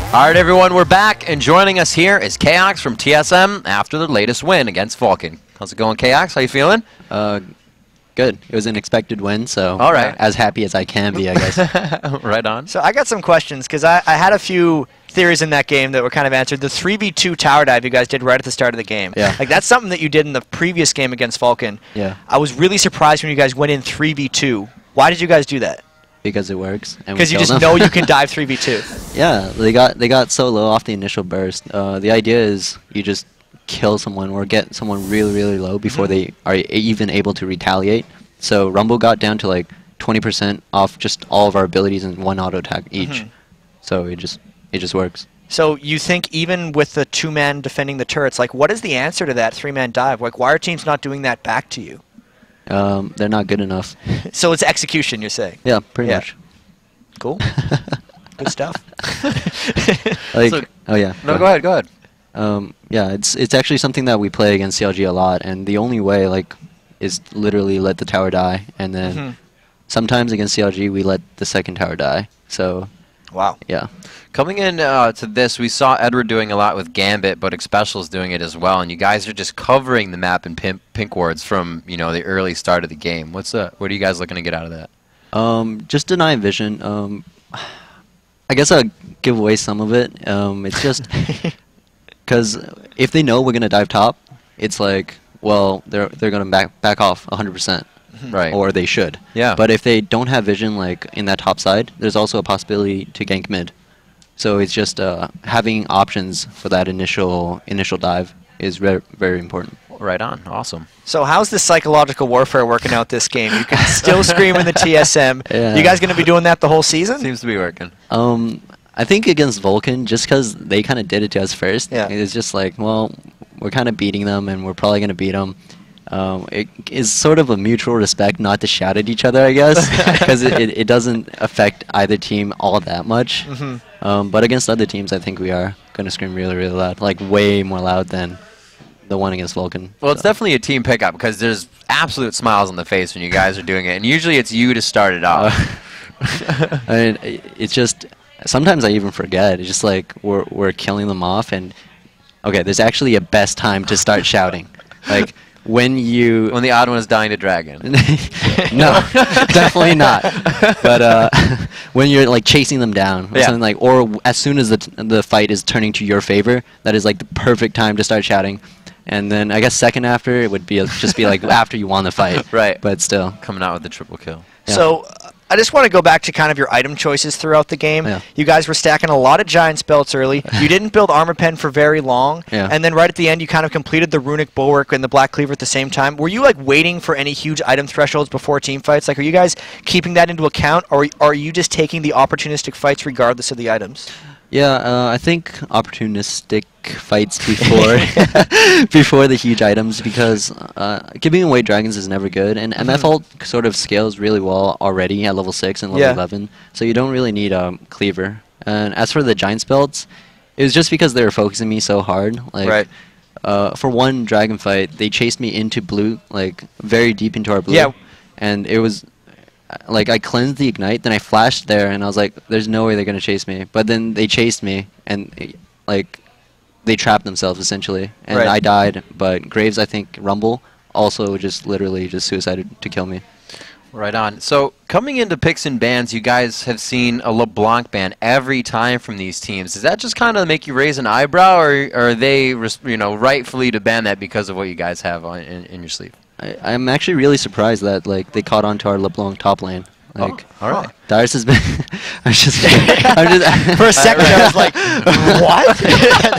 All right, everyone, we're back, and joining us here is coX from TSM after the latest win against Vulcan. How's it going, coX? How you feeling? Good. It was an expected win, so all right. As happy as I can be, I guess. Right on. So I got some questions, because I had a few theories in that game that were kind of answered. The 3v2 tower dive you guys did right at the start of the game. Yeah. Like, that's something that you did in the previous game against Vulcan. Yeah. I was really surprised when you guys went in 3v2. Why did you guys do that? Because it works. Because you just know you can dive 3v2. Yeah, they got so low off the initial burst. The idea is you just kill someone or get someone really, really low before they are even able to retaliate. So Rumble got down to like 20% off just all of our abilities and one auto attack each. So it just works. So you think even with the 2-man defending the turrets, like, what is the answer to that 3-man dive? Like, why are teams not doing that back to you? They're not good enough. So it's execution, you're saying? Yeah, pretty much. Cool. Good stuff. Like, So- oh yeah. No, go ahead, go ahead. Yeah, it's actually something that we play against CLG a lot, and the only way like is literally let the tower die, and then sometimes against CLG we let the second tower die. So Wow. yeah. Coming in to this, we saw Edward doing a lot with Gambit, but Xpecial's doing it as well, and you guys are just covering the map in pink wards from, you know, the early start of the game. What are you guys looking to get out of that? Just deny vision. I guess I'll give away some of it. It's just because if they know we're gonna dive top, it's like, well, they're gonna back off 100%. Right. Or they should. Yeah. But if they don't have vision, like in that top side, there's also a possibility to gank mid. So it's just having options for that initial dive is very important. Right on. Awesome. So how's the psychological warfare working out this game? You can still scream in the TSM. Yeah. You guys going to be doing that the whole season? Seems to be working. I think against Vulcan, just because they kind of did it to us first, Yeah. it's just like, well, we're kind of beating them, and we're probably going to beat them. It is sort of a mutual respect not to shout at each other, I guess, because it doesn't affect either team all that much. But against other teams, I think we are going to scream really, really loud, like way more loud than the one against Vulcan. Well, it's definitely a team pickup because there's absolute smiles on the face when you guys are doing it, and usually it's you to start it off. I mean, it's just sometimes I even forget. It's just like we're killing them off, and okay, there's actually a best time to start shouting, like. When the odd one is dying to dragon. No, definitely not. But when you're like chasing them down, or something like, or as soon as the fight is turning to your favor, that is like the perfect time to start shouting. And then I guess second after it would be just be like after you won the fight. Right. But still Coming out with the triple kill. Yeah. So I just want to go back to kind of your item choices throughout the game. Yeah. You guys were stacking a lot of Giant's belts early. You didn't build Armor Pen for very long. Yeah. And then right at the end, you kind of completed the Runic Bulwark and the Black Cleaver at the same time. Were you like waiting for any huge item thresholds before team fights? Like, are you guys keeping that into account, or are you just taking the opportunistic fights regardless of the items? Yeah, I think opportunistic fights before before the huge items, because giving away dragons is never good, and MF ult sort of scales really well already at level 6 and level 11, so you don't really need cleaver. And as for the giant's belts, it was just because they were focusing me so hard. Like, for one dragon fight, they chased me into blue, like very deep into our blue. Yeah. And it was like I cleansed the ignite, then I flashed there, and I was like, "There's no way they're gonna chase me." But then they chased me, and like they trapped themselves essentially, and I died. But Graves, I think Rumble, also just literally just suicided to kill me. Right on. So coming into picks and bans, you guys have seen a LeBlanc ban every time from these teams. Does that just kind of make you raise an eyebrow, or are they, rightfully to ban that because of what you guys have in your sleeve? I'm actually really surprised that like they caught on to our LeBlanc top lane. Like, all right. Darius has been. I'm just For a second, I was like, what?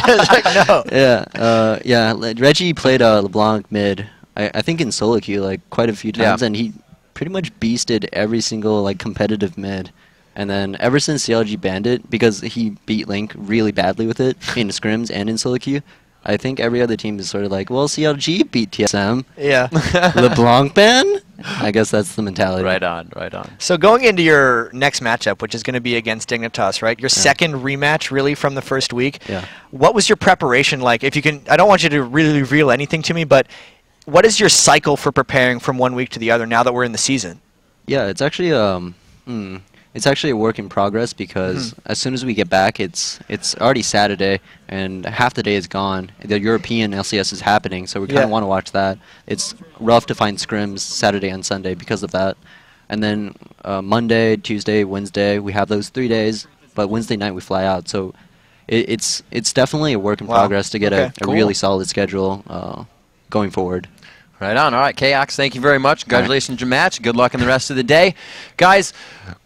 I was like, no. Yeah. Reggie played LeBlanc mid. I think in solo queue like quite a few times, and he pretty much beasted every single like competitive mid. And then ever since CLG banned it, because he beat Link really badly with it in scrims and in solo queue, I think every other team is sort of like, well, CLG beat TSM. Yeah. LeBlanc ban? I guess that's the mentality. Right on, right on. So going into your next matchup, which is going to be against Dignitas, right? Your second rematch, really, from the first week. Yeah. What was your preparation like? If you can, I don't want you to really reveal anything to me, but what is your cycle for preparing from one week to the other now that we're in the season? Yeah, it's actually It's actually a work in progress because as soon as we get back, it's already Saturday and half the day is gone. The European LCS is happening, so we kind of want to watch that. It's rough to find scrims Saturday and Sunday because of that. And then Monday, Tuesday, Wednesday, we have those 3 days, but Wednesday night we fly out. So it's definitely a work in progress to get a really solid schedule going forward. Right on. All right, Kaox, thank you very much. Congratulations on your match. Good luck in the rest of the day. Guys,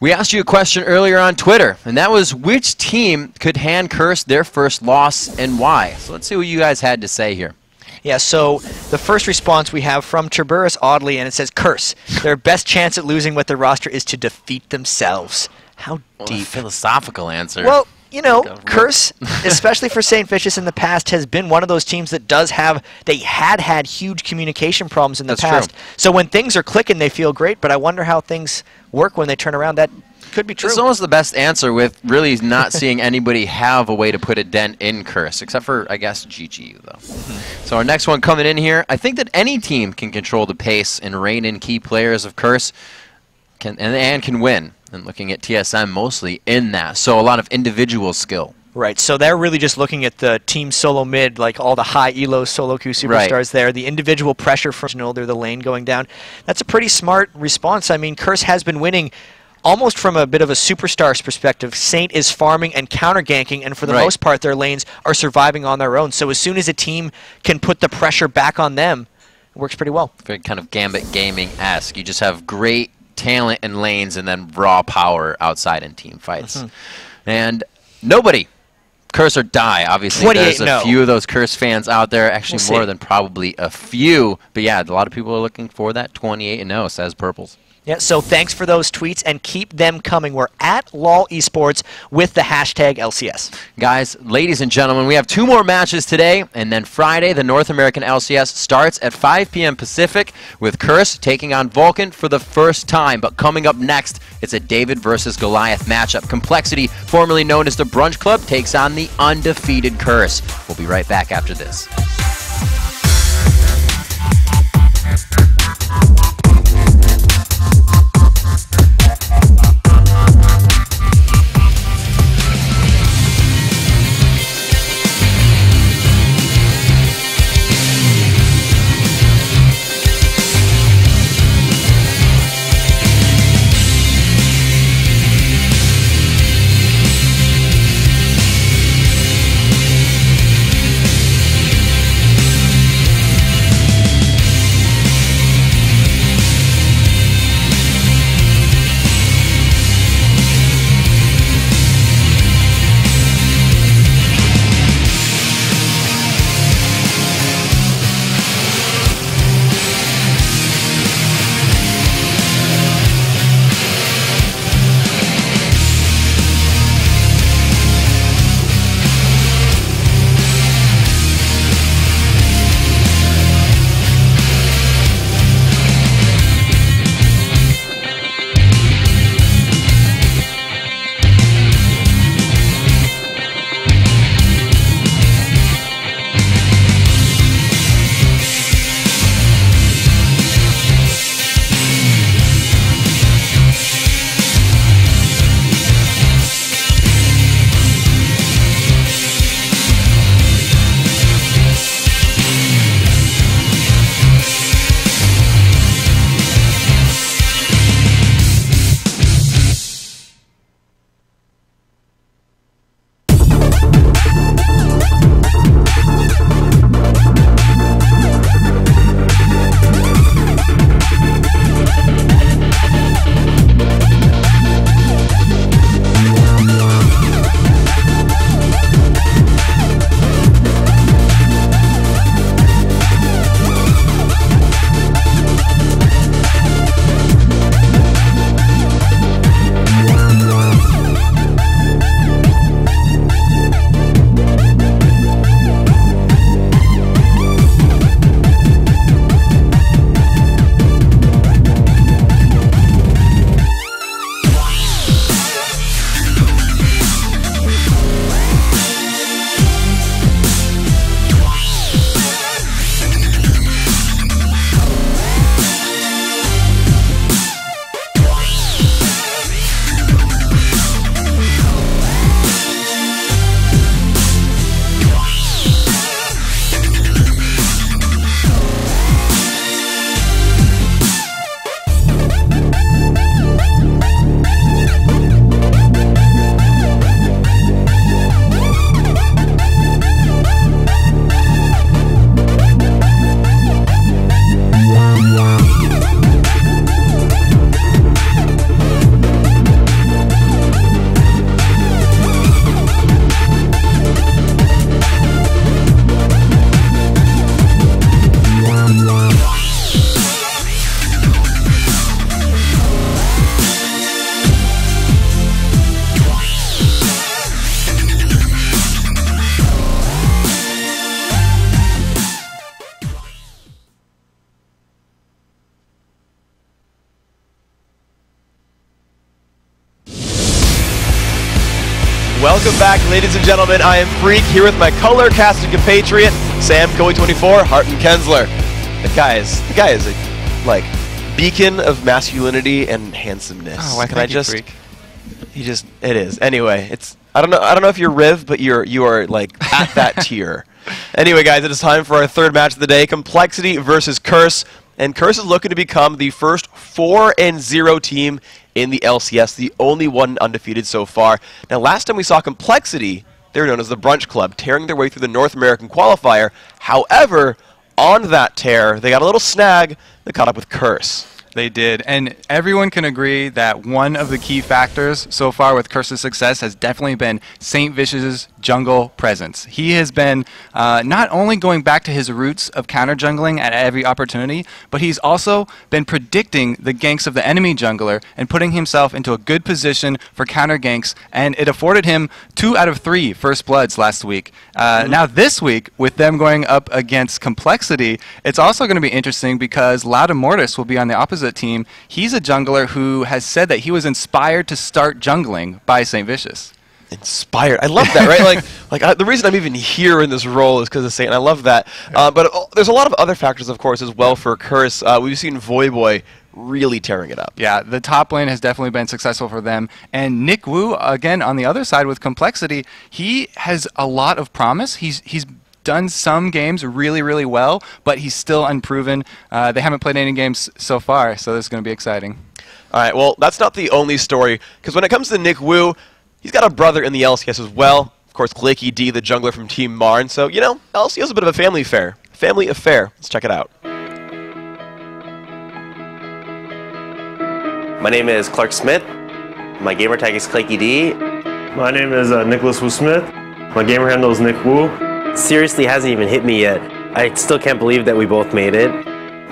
we asked you a question earlier on Twitter, and that was which team could hand Curse their first loss and why? So let's see what you guys had to say here. Yeah, so the first response we have from Tiburus Audley, and it says, Curse, their best chance at losing with their roster is to defeat themselves. How deep. Philosophical answer. Well, you know, Curse, especially for St. Vicious in the past, has been one of those teams that does have, they had huge communication problems in the past. True. So when things are clicking, they feel great, but I wonder how things work when they turn around. That could be true. It's almost the best answer with really not seeing anybody have a way to put a dent in Curse, except for, I guess, GGU, though. So our next one coming in here, I think that any team can control the pace and rein in key players of Curse and can win. And looking at TSM mostly in that. So a lot of individual skill. Right, so they're really just looking at the team solo mid, like all the high elo solo queue superstars there, the individual pressure from the lane going down. That's a pretty smart response. I mean, Curse has been winning almost from a bit of a superstars perspective. Saint is farming and counter-ganking, and for the most part, their lanes are surviving on their own. So as soon as a team can put the pressure back on them, it works pretty well. Very kind of Gambit Gaming-esque. You just have great talent in lanes and then raw power outside in team fights. And nobody, Curse or die. Obviously, there's a few of those Curse fans out there, actually more than probably a few. But yeah, a lot of people are looking for that 28-0, says Purples. Yeah, so thanks for those tweets, and keep them coming. We're at LOL Esports with the hashtag LCS. Guys, ladies and gentlemen, we have 2 more matches today, and then Friday, the North American LCS starts at 5 p.m. Pacific with Curse taking on Vulcan for the first time. But coming up next, it's a David versus Goliath matchup. Complexity, formerly known as the Brunch Club, takes on the undefeated Curse. We'll be right back after this. Welcome back, ladies and gentlemen. I am Freak here with my color-casted compatriot, Sam coe24, Harton Kensler. The guy is a, like, beacon of masculinity and handsomeness. Oh, why thank you, Freak? It is. Anyway, I don't know if you're Riv, but you are like at that tier. Anyway, guys, it is time for our third match of the day, Complexity versus Curse. And Curse is looking to become the first 4-0 team in the LCS, the only one undefeated so far. Now, last time we saw Complexity, they were known as the Brunch Club, tearing their way through the North American qualifier. However, on that tear, they got a little snag that caught up with Curse. They did, and everyone can agree that one of the key factors so far with Curse's success has definitely been St. Vicious's jungle presence. He has been not only going back to his roots of counter jungling at every opportunity, but he's also been predicting the ganks of the enemy jungler and putting himself into a good position for counter ganks, and it afforded him 2 out of 3 first bloods last week. Now this week, with them going up against Complexity, it's also going to be interesting because Loud Mortis will be on the opposite team. He's a jungler who has said that he was inspired to start jungling by St. Vicious. Inspired. I love that, right? The reason I'm even here in this role is because of St. I love that. But there's a lot of other factors, of course, as well for Curse. We've seen Voyboy really tearing it up. Yeah, the top lane has definitely been successful for them. And Nick Wu, again, on the other side with Complexity, he has a lot of promise. He's done some games really, really well, but he's still unproven. They haven't played any games so far, so this is going to be exciting. All right, well, that's not the only story, because when it comes to Nick Wu, he's got a brother in the LCS as well. Of course, Clicky D, the jungler from Team Marn. So, you know, LCS is a bit of a family affair. Let's check it out. My name is Clark Smith. My gamer tag is Clicky D. My name is Nicholas Wu Smith. My gamer handle is Nick Wu. Seriously hasn't even hit me yet. I still can't believe that we both made it.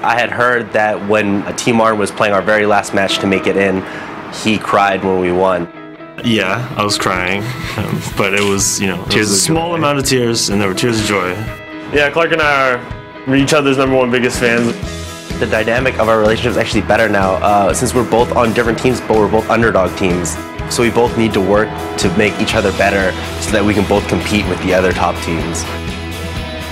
I had heard that when Team Marn was playing our very last match to make it in, he cried when we won. Yeah, I was crying, but it was, you know, tears, a small amount of tears, and there were tears of joy. Yeah, Clark and I are each other's #1 biggest fans. The dynamic of our relationship is actually better now, since we're both on different teams, but we're both underdog teams. So we both need to work to make each other better so that we can both compete with the other top teams.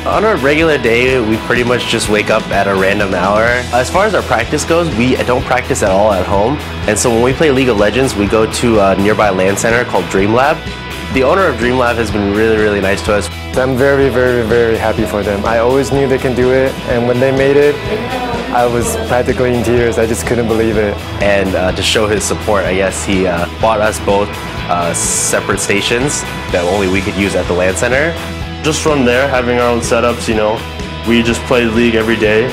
On a regular day, we pretty much just wake up at a random hour. As far as our practice goes, we don't practice at all at home. And so when we play League of Legends, we go to a nearby LAN center called Dream Lab. The owner of Dream Lab has been really, really nice to us. I'm very, very, very happy for them. I always knew they can do it, and when they made it, I was practically in tears. I just couldn't believe it. And to show his support, I guess he bought us both separate stations that only we could use at the LAN center. Just from there, having our own setups, you know, we just played League every day.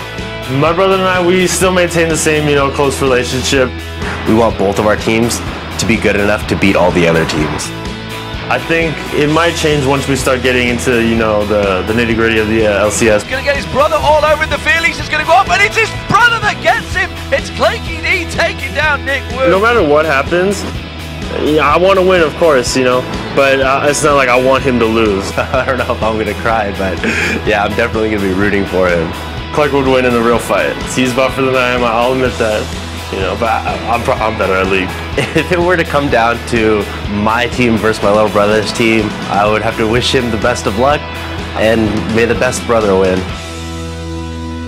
My brother and I, we still maintain the same, you know, close relationship. We want both of our teams to be good enough to beat all the other teams. I think it might change once we start getting into, you know, the nitty-gritty of the LCS. He's going to get his brother all over in the field. He's just going to go up, and it's his brother that gets him. It's Clicky D taking down Nick Wu. No matter what happens, yeah, I want to win, of course, you know, but it's not like I want him to lose. I don't know if I'm going to cry, but yeah, I'm definitely going to be rooting for him. Clark would win in a real fight. He's buffer than I am, I'll admit that. You know, but I'm better at League. If it were to come down to my team versus my little brother's team, I would have to wish him the best of luck, and may the best brother win.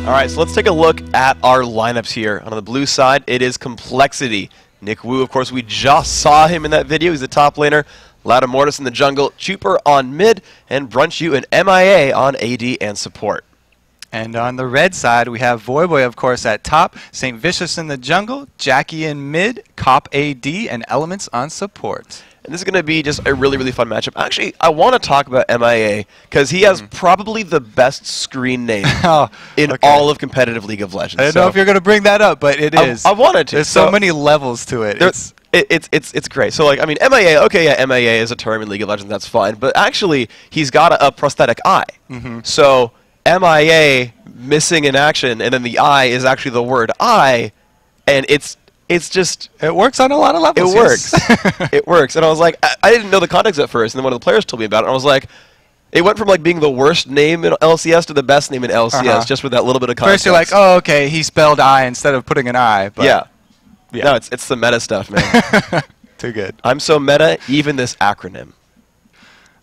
All right, so let's take a look at our lineups here. On the blue side, it is Complexity. Nick Wu, of course, we just saw him in that video. He's the top laner. Loud Mortis in the jungle, Chuper on mid, and Brunch and MIA on AD and support. And on the red side, we have Voyboy, of course, at top, St. Vicious in the jungle, Jackie in mid, Cop AD, and Elements on support. And this is going to be just a really, really fun matchup. Actually, I want to talk about MIA, because he has probably the best screen name in all of competitive League of Legends. I don't know if you're going to bring that up, but it is. I wanted to. There's so many levels to it. It's great. So, like, I mean, MIA, okay, yeah, MIA is a term in League of Legends, that's fine. But actually, he's got a prosthetic eye. So MIA missing in action, and then the I is actually the word I, and it's just... It works on a lot of levels. It works. It works. And I was like, I didn't know the context at first, and then one of the players told me about it, and I was like, it went from like being the worst name in LCS to the best name in LCS, just with that little bit of context. First you're like, oh, okay, he spelled I instead of putting an I. But yeah. No, it's the meta stuff, man. Too good. I'm so meta, even this acronym.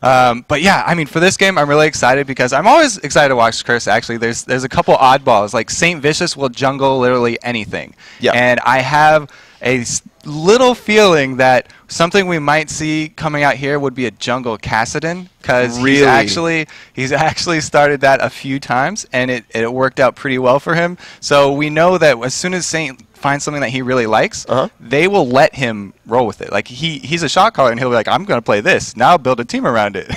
But yeah, I mean, for this game, I'm really excited because I'm always excited to watch Curse. Actually, there's a couple oddballs. Like Saint Vicious will jungle literally anything. Yeah. And I have a little feeling that something we might see coming out here would be a jungle Kassadin, because he's actually started that a few times, and it worked out pretty well for him. So we know that as soon as Saint finds something that he really likes, they will let him roll with it. Like he's a shot caller, and he'll be like, I'm going to play this. Now build a team around it.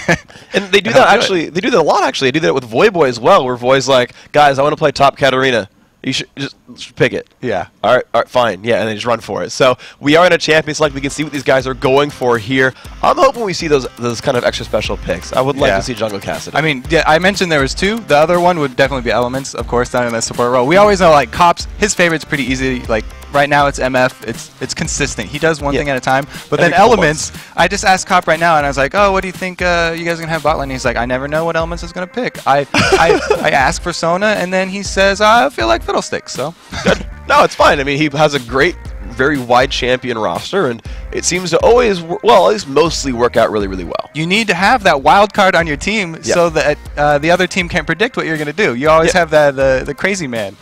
And they do that actually. They do that a lot actually. They do that with Voyboy as well, where Voy's like, guys, I want to play top Katarina. You should just pick it. Yeah. All right, fine. Yeah, and they just run for it. So we are in a Champions Select. We can see what these guys are going for here. I'm hoping we see those kind of extra special picks. I would like to see Jungle Kassadin. I mean, yeah, I mentioned there was two. The other one would definitely be Elements, of course, down in the support role. We always know, like, Cop's, his favorite's pretty easy. Like, right now it's MF. It's consistent. He does one thing at a time. But then Elements, I just asked Cop right now, and I was like, oh, what do you think you guys are going to have bot lane? And he's like, I never know what Elements is going to pick. I ask for Sona, and then he says, I feel like Fiddlesticks, so. No, it's fine. I mean, he has a great, very wide champion roster, and it seems to always, well, at least mostly work out really, really well. You need to have that wild card on your team so that the other team can't predict what you're going to do. You always have the crazy man.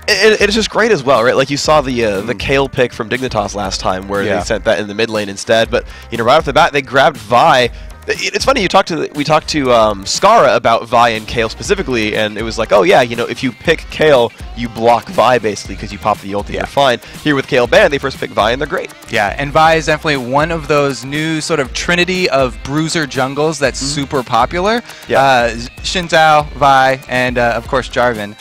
It's just great as well, right? Like you saw the coL pick from Dignitas last time, where they sent that in the mid lane instead. But you know, right off the bat, they grabbed Vi. It's funny, we talked to Skara about Vi and coL specifically, and it was like, oh yeah, you know, if you pick coL, you block Vi basically because you pop the ulti, you're fine. Here with coL ban, they first pick Vi and they're great. Yeah, and Vi is definitely one of those new sort of trinity of bruiser jungles that's super popular. Xin Zhao, Vi, and of course Jarvan.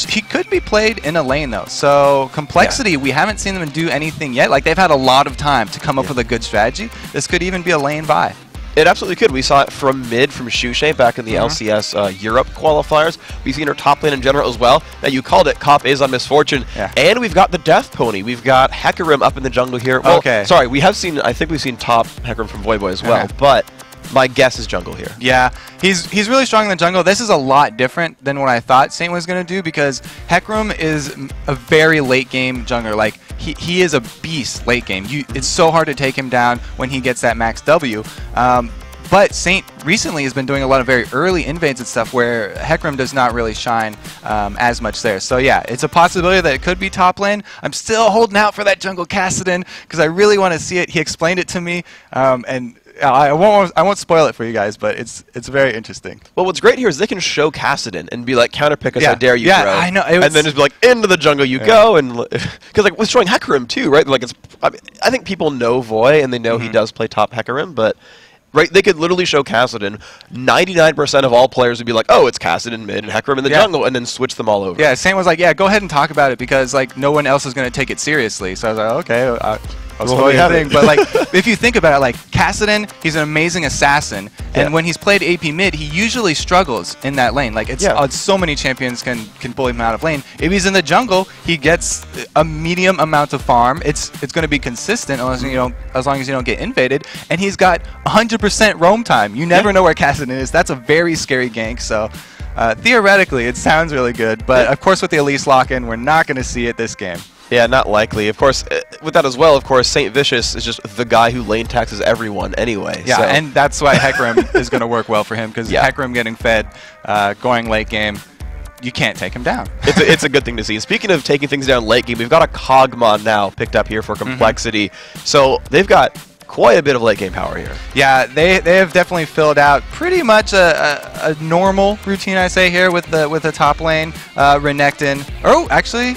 He could be played in a lane though, so Complexity, we haven't seen them do anything yet. Like, they've had a lot of time to come up with a good strategy. This could even be a lane Vi. It absolutely could. We saw it from mid, from Shushe back in the LCS Europe qualifiers. We've seen her top lane in general as well. Now, you called it, Cop is on Misfortune. And we've got the Death Pony. We've got Hecarim up in the jungle here. Well, sorry, I think we've seen top Hecarim from Voyboy as well, but my guess is jungle here. Yeah, he's really strong in the jungle. This is a lot different than what I thought Saint was going to do, because Hecarim is a very late game jungler. Like, he is a beast late game. It's so hard to take him down when he gets that max W. But Saint recently has been doing a lot of very early invades and stuff where Hecarim does not really shine as much there. So yeah, it's a possibility that it could be top lane. I'm still holding out for that jungle Kassadin because I really want to see it. He explained it to me, and I won't spoil it for you guys, but it's very interesting. Well, what's great here is they can show Kassadin and be like, counterpick us, how dare you, bro. I know. And then just be like, into the jungle you go, and because like we're showing Hecarim too, right? Like I think people know Voy and they know he does play top Hecarim, but they could literally show Kassadin. 99% of all players would be like, oh, it's Kassadin mid and Hecarim in the jungle, and then switch them all over. Yeah, Saint was like, yeah, go ahead and talk about it because like no one else is going to take it seriously. So I was like, okay. But like, if you think about it, like Kassadin, he's an amazing assassin, and when he's played AP mid, he usually struggles in that lane. Like, it's so many champions can bully him out of lane. If he's in the jungle, he gets a medium amount of farm. It's going to be consistent as long as you don't get invaded, and he's got 100% roam time. You never know where Kassadin is. That's a very scary gank. So theoretically, it sounds really good, but of course with the Elise lock-in, we're not going to see it this game. Yeah, not likely. Of course, with that as well, of course, Saint Vicious is just the guy who lane taxes everyone anyway. Yeah, so. And that's why Hecarim is going to work well for him, because Hecarim getting fed, going late game, you can't take him down. It's a good thing to see. Speaking of taking things down late game, we've got a Kog'Maw now picked up here for Complexity. So they've got quite a bit of late game power here. Yeah, they have definitely filled out pretty much a normal routine, I say here, with the top lane, Renekton. Oh, actually,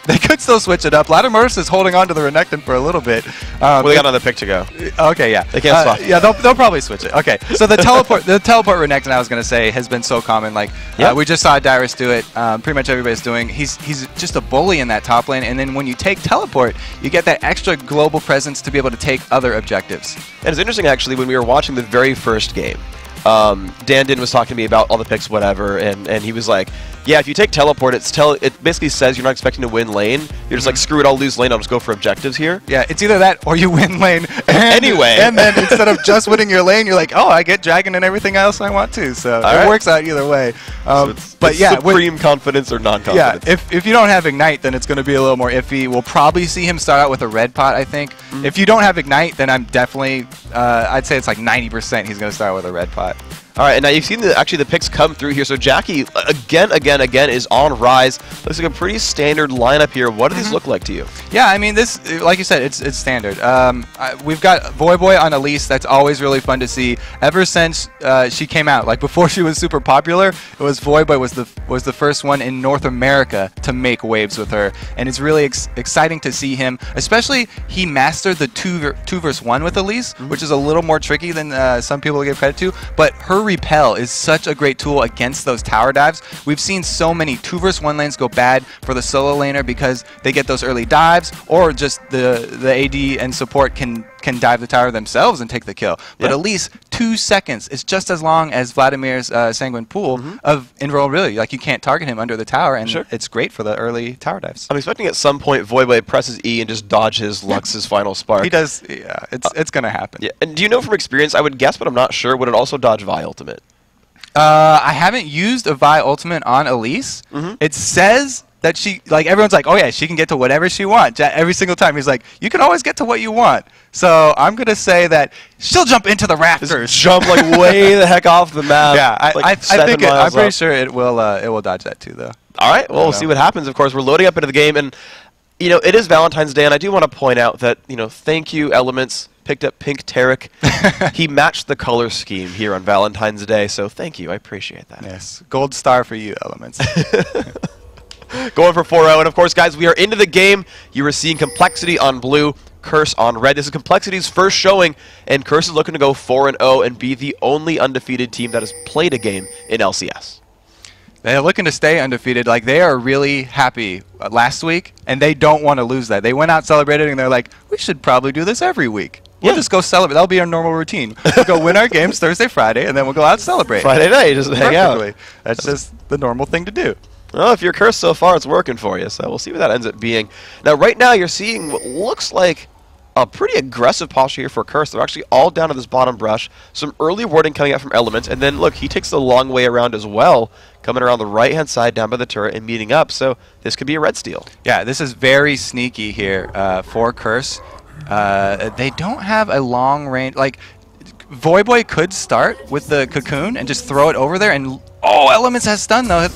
they could still switch it up. Lattimorous is holding on to the Renekton for a little bit. Well, they got another pick to go. Okay, yeah. They can't swap. Yeah, they'll probably switch it. Okay, so the teleport Renekton, I was going to say, has been so common. Like, we just saw Dyrus do it. Pretty much everybody's doing. He's just a bully in that top lane, and then when you take teleport, you get that extra global presence to be able to take other objectives. And it's interesting, actually, when we were watching the very first game, Dan was talking to me about all the picks, whatever, and he was like, yeah, if you take teleport, it basically says you're not expecting to win lane. You're just like, screw it, I'll lose lane, I'll just go for objectives here. Yeah, it's either that or you win lane anyway. And then instead of just winning your lane, you're like, oh, I get dragon and everything else I want to. So it works out either way. So it's supreme confidence or non-confidence. Yeah, if you don't have Ignite, then it's going to be a little more iffy. We'll probably see him start out with a red pot, I think. If you don't have Ignite, then I'm definitely, I'd say it's like 90% he's going to start with a red pot. All right, and now you've seen the picks come through here. So Jackie, again, is on Rise. Looks like a pretty standard lineup here. What do these look like to you? Yeah, I mean, this, like you said, it's standard. We've got Voyboy on Elise. That's always really fun to see. Ever since she came out, like before she was super popular, it was Voyboy was the first one in North America to make waves with her, and it's really exciting to see him. Especially, he mastered the 2 versus 1 with Elise, which is a little more tricky than some people give credit to. But her repel is such a great tool against those tower dives. We've seen so many 2 versus 1 lanes go bad for the solo laner because they get those early dives, or just the AD and support can dive the tower themselves and take the kill. But at least 2 seconds is just as long as Vladimir's Sanguine Pool of invulnerability. Like, you can't target him under the tower, and it's great for the early tower dives. I'm expecting at some point Voyboy presses E and just dodges Lux's final spark. He does. Yeah, it's going to happen. Yeah. And do you know from experience, I would guess, but I'm not sure, would it also dodge Vi ultimate? I haven't used a Vi ultimate on Elise. It says that she, like, everyone's like, oh yeah, she can get to whatever she wants. Every single time he's like, you can always get to what you want. So I'm going to say that she'll jump into the rafters. Just jump like way the heck off the map. Yeah, like I think I'm pretty sure it will dodge that too, though. All right, well, we'll see what happens. Of course, we're loading up into the game, and you know, it is Valentine's Day, and I do want to point out that, you know, thank you, Elements. Picked up Pink Tarek. He matched the color scheme here on Valentine's Day, so thank you. I appreciate that. Yes, gold star for you, Elements. Going for 4-0, and of course, guys, we are into the game. You are seeing Complexity on blue, Curse on red. This is Complexity's first showing, and Curse is looking to go 4-0 and be the only undefeated team that has played a game in LCS. They're looking to stay undefeated. Like, they are really happy last week, and they don't want to lose that. They went out celebrating, and they're like, we should probably do this every week. We'll just go celebrate. That'll be our normal routine. We'll go win our games Thursday, Friday, and then we'll go out and celebrate. Friday night, just hang out. That's just the normal thing to do. Well, if you're Cursed so far, it's working for you, so we'll see what that ends up being. Now, right now, you're seeing what looks like a pretty aggressive posture here for Curse. They're actually all down to this bottom brush. Some early warding coming out from Elements, and then, look, he takes the long way around as well, coming around the right-hand side down by the turret and meeting up, so this could be a red steal. Yeah, this is very sneaky here for Curse. They don't have a long range. Like, Voyboy could start with the cocoon and just throw it over there, and Elements has stun though.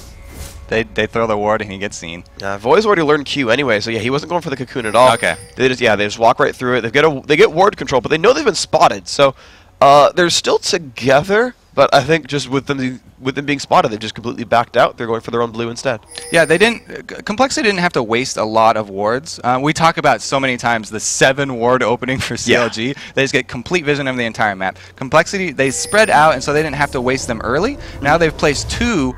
They throw the ward and he gets seen. Voy's already learned Q anyway, so yeah, he wasn't going for the cocoon at all. Okay. They just walk right through it. They get ward control, but they know they've been spotted, so they're still together. But I think just with them being spotted, they just completely backed out. They're going for their own blue instead. Yeah, they didn't. Complexity didn't have to waste a lot of wards. We talk about so many times the 7 ward opening for CLG. Yeah. They just get complete vision of the entire map. Complexity, they spread out, and so they didn't have to waste them early. Now they've placed 2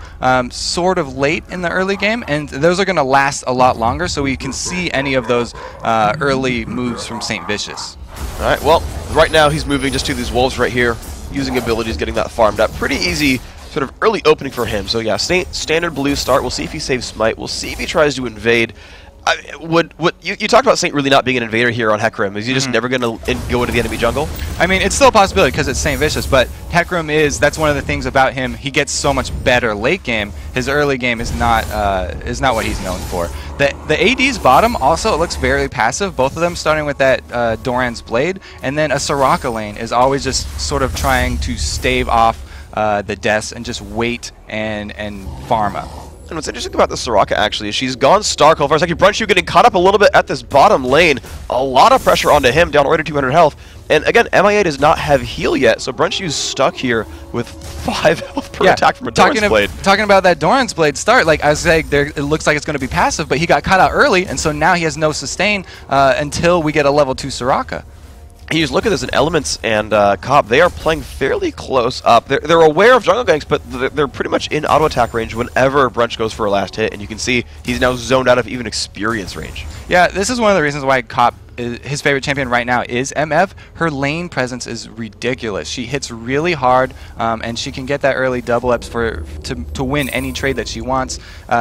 sort of late in the early game, and those are going to last a lot longer, so we can see any of those early moves from St. Vicious. All right, well, right now he's moving just to these wolves right here, using abilities, getting that farmed up. Pretty easy sort of early opening for him. So yeah, standard blue start. We'll see if he saves Smite. We'll see if he tries to invade. You talked about Saint really not being an invader here on Hecarim. Is he just never going to go into the enemy jungle? I mean, it's still a possibility because it's St. Vicious, but Hecarim that's one of the things about him. He gets so much better late game. His early game is not what he's known for. The AD's bottom also, it looks very passive. Both of them starting with that Doran's Blade, and then a Soraka lane is always just sort of trying to stave off the deaths and just wait and farm up. And what's interesting about the Soraka, actually, is she's gone Starkle for a second. Brunshu getting caught up a little bit at this bottom lane. A lot of pressure onto him, down right to 200 health. And again, MIA does not have heal yet, so Brunshu's stuck here with 5 health per attack from a Doran's Blade. Talking about that Doran's Blade start, like I was saying, it looks like it's going to be passive, but he got caught out early, and so now he has no sustain until we get a level 2 Soraka. You just look at this in Elements and coP. They are playing fairly close up. They're aware of jungle ganks, but they're pretty much in auto attack range whenever Brunch goes for a last hit. And you can see he's now zoned out of even experience range. Yeah, this is one of the reasons why coP his favorite champion right now is MF, her lane presence is ridiculous. She hits really hard, and she can get that early double ups to win any trade that she wants.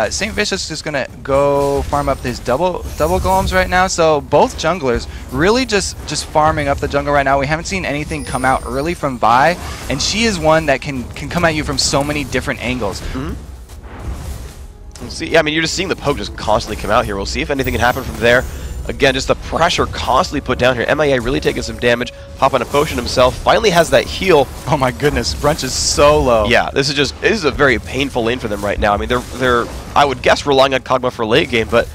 St. Vicious is gonna go farm up his double golems right now. So both junglers really just farming up the jungle right now. We haven't seen anything come out early from Vi, and she is one that can come at you from so many different angles. We'll see. Yeah, I mean, you're just seeing the poke just constantly come out here. We'll see if anything can happen from there. Again, just the pressure constantly put down here. MIA really taking some damage. Popping a potion himself. Finally has that heal. Oh my goodness, Brunch is so low. Yeah, this is a very painful lane for them right now. I mean, they're I would guess relying on Kog'Maw for late game, but